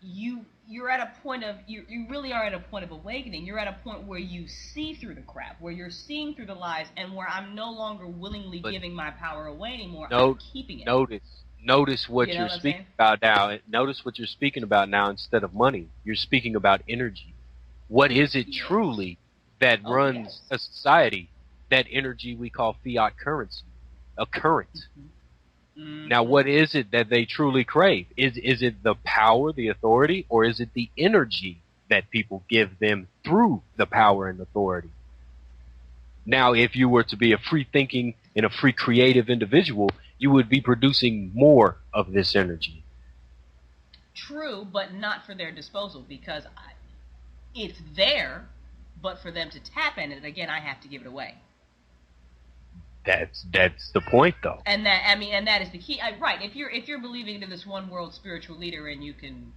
you're at a point of you really are at a point of awakening. You're at a point where you see through the crap, where you're seeing through the lies, and where I'm no longer willingly giving my power away anymore. I'm keeping it. Notice what you're speaking about now. Notice what you're speaking about now instead of money. You're speaking about energy. What is it truly that runs a society? That energy we call fiat currency, a current. Mm-hmm. Now, what is it that they truly crave? Is it the power, the authority, or is it the energy that people give them through the power and authority? Now, if you were to be a free thinking and a free creative individual, you would be producing more of this energy. True, but not for their disposal, because it's there, but for them to tap in it, again, I have to give it away. That's the point, though. And that is the key. Right. If you're believing in this one world spiritual leader and you can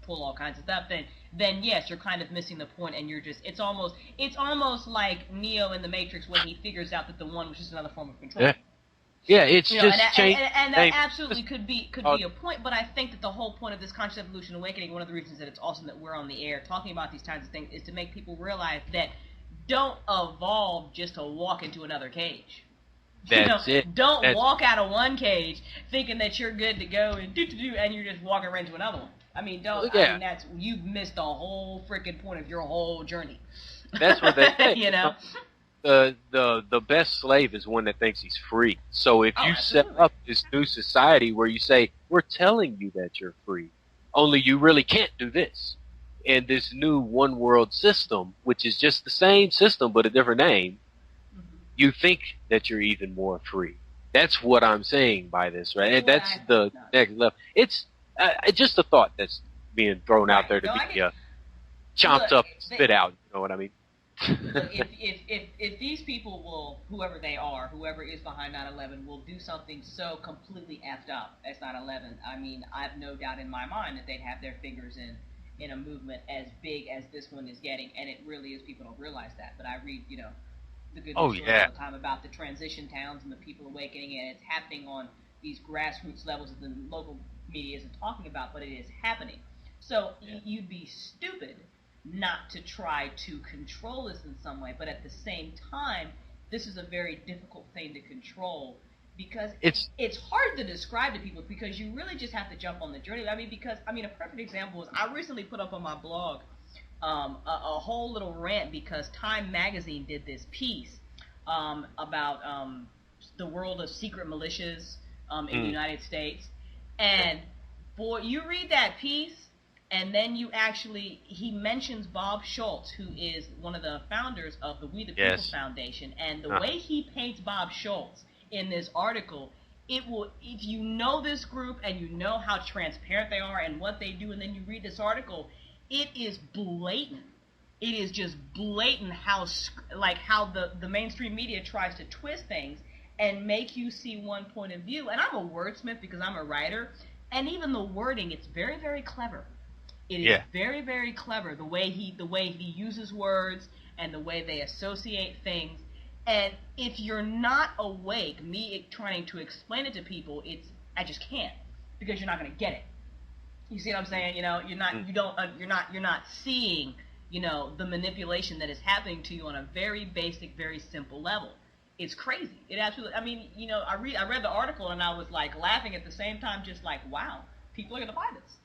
pull all kinds of stuff, then yes, you're kind of missing the point, and it's almost like Neo in the Matrix when he figures out that the one was just another form of control. Yeah, it's just changed. And that absolutely could be a point, but I think that the whole point of this conscious evolution awakening, one of the reasons that it's awesome that we're on the air talking about these kinds of things, is to make people realize that don't evolve just to walk into another cage. That's it. Don't walk out of one cage thinking that you're good to go and and you're just walking right into another one. I mean, you've missed the whole freaking point of your whole journey. That's what they say. The best slave is one that thinks he's free. So if you set up this new society where you say, we're telling you that you're free, only you really can't do this. And this new one world system, which is just the same system but a different name, you think that you're even more free. That's what I'm saying by this, right? And that's the next level. It's just a thought that's being thrown out there to be chomped up and spit out. You know what I mean? Look, if these people will, whoever they are, whoever is behind 9/11, will do something so completely effed up as 9/11, I mean, I have no doubt in my mind that they'd have their fingers in a movement as big as this one is getting, and it really is. People don't realize that, but I read, the good news all the time about the transition towns and the people awakening, and it's happening on these grassroots levels that the local media isn't talking about, but it is happening. So you'd be stupid not to try to control this in some way, but at the same time, this is a very difficult thing to control, because it's hard to describe to people, because you really just have to jump on the journey. A perfect example is I recently put up on my blog a whole little rant because Time Magazine did this piece about the world of secret militias in the United States. And boy, you read that piece, and then he mentions Bob Schultz, who is one of the founders of the We the People Foundation, and the way he paints Bob Schultz in this article, if you know this group and you know how transparent they are and what they do, and then you read this article, it is blatant. It is just blatant how the mainstream media tries to twist things and make you see one point of view. And I'm a wordsmith because I'm a writer, and even the wording, it's very, very clever. It is very, very clever, the way he uses words and the way they associate things. And if you're not awake, me trying to explain it to people, I just can't, because you're not going to get it. You see what I'm saying? You're not seeing, the manipulation that is happening to you on a very basic, very simple level. It's crazy. It absolutely. I mean, I read the article and I was like laughing at the same time, just like, wow, people are going to buy this.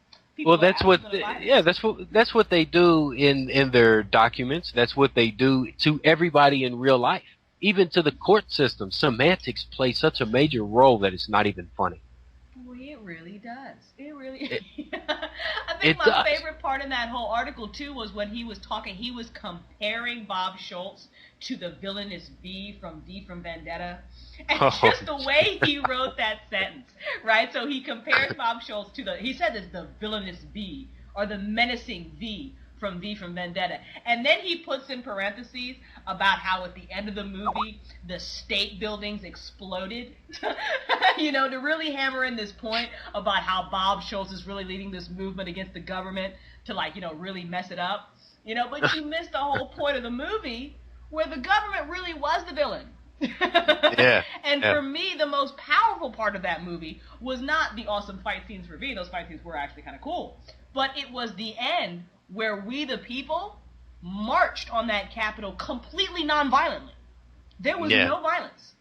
That's what they do in their documents. That's what they do to everybody in real life. Even to the court system, semantics play such a major role that it's not even funny. Boy, it really does. It really. I think my favorite part in that whole article, too, was when he was talking, he was comparing Bob Schultz to the villainous V from Vendetta. And just the way he wrote that sentence, right? So he compares Bob Schultz to he said it's the villainous V, or the menacing V from Vendetta. And then he puts in parentheses about how at the end of the movie, the state buildings exploded. To really hammer in this point about how Bob Schultz is really leading this movement against the government to, really mess it up. But you missed the whole point of the movie where the government really was the villain. And for me, the most powerful part of that movie was not the awesome fight scenes for V. Those fight scenes were actually kind of cool. But it was the end where we, the people, marched on that Capitol completely non-violently. There was no violence.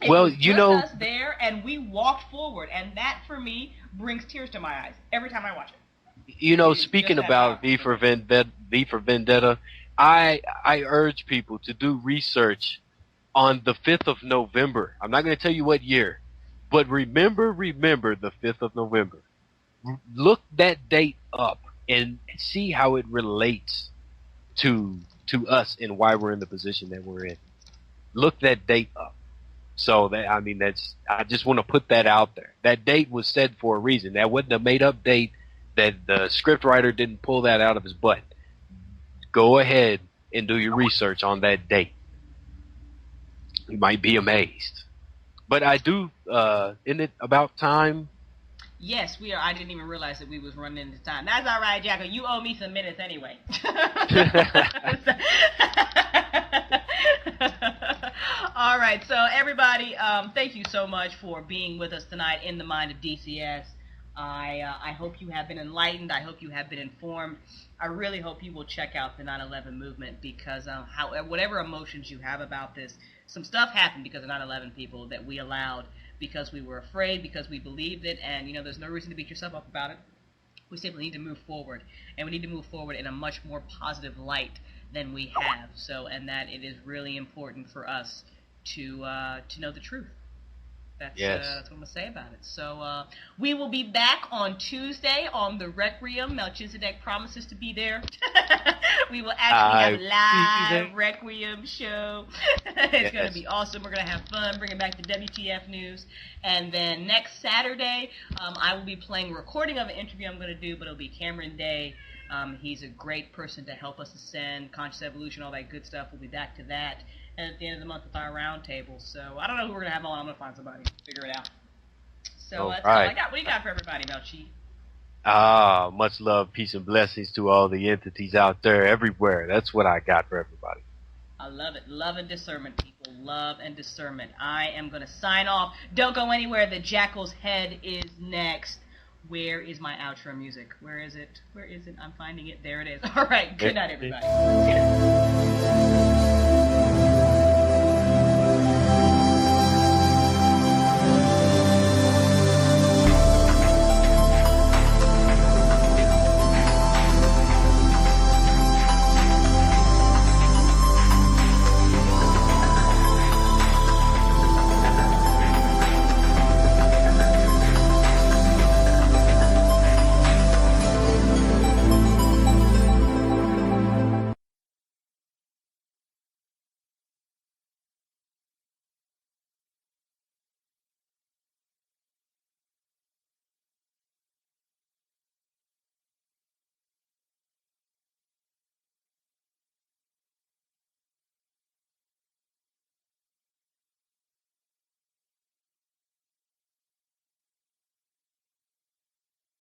It was just us there, and we walked forward, and that, for me, brings tears to my eyes every time I watch it. Speaking about V for Vendetta, I urge people to do research on the 5th of November. I'm not going to tell you what year, but remember the 5th of November. Look that date up and see how it relates to us and why we're in the position that we're in. Look that date up. So I just want to put that out there. That date was set for a reason. That wasn't a made up date that the scriptwriter didn't pull that out of his butt. Go ahead and do your research on that date. You might be amazed. But I do, isn't it about time? Yes, we are. I didn't even realize that we was running into time. That's all right, Jacko. You owe me some minutes anyway. All right. So, everybody, thank you so much for being with us tonight in the Mind of DCS. I hope you have been enlightened. I hope you have been informed. I really hope you will check out the 9/11 movement because whatever emotions you have about this, some stuff happened because of 9/11 people that we allowed because we were afraid, because we believed it, and there's no reason to beat yourself up about it. We simply need to move forward, and we need to move forward in a much more positive light than we have. So, and that it is really important for us to know the truth. That's what I'm going to say about it. So we will be back on Tuesday on the Requiem. Melchizdek promises to be there. We will actually have live Requiem show. It's going to be awesome. We're going to have fun, bringing back the WTF news. And then next Saturday, I will be playing a recording of an interview I'm going to do, but it'll be Cameron Day. He's a great person to help us ascend, conscious evolution, all that good stuff. We'll be back to that. And at the end of the month with our roundtable. So I don't know who we're going to have on. I'm going to find somebody. Figure it out. So that's all I got. What do you got for everybody, Melchi? Much love, peace, and blessings to all the entities out there everywhere. That's what I got for everybody. I love it. Love and discernment, people. Love and discernment. I am going to sign off. Don't go anywhere. The Jackal's Head is next. Where is my outro music? Where is it? Where is it? I'm finding it. There it is. All right. Good night, everybody.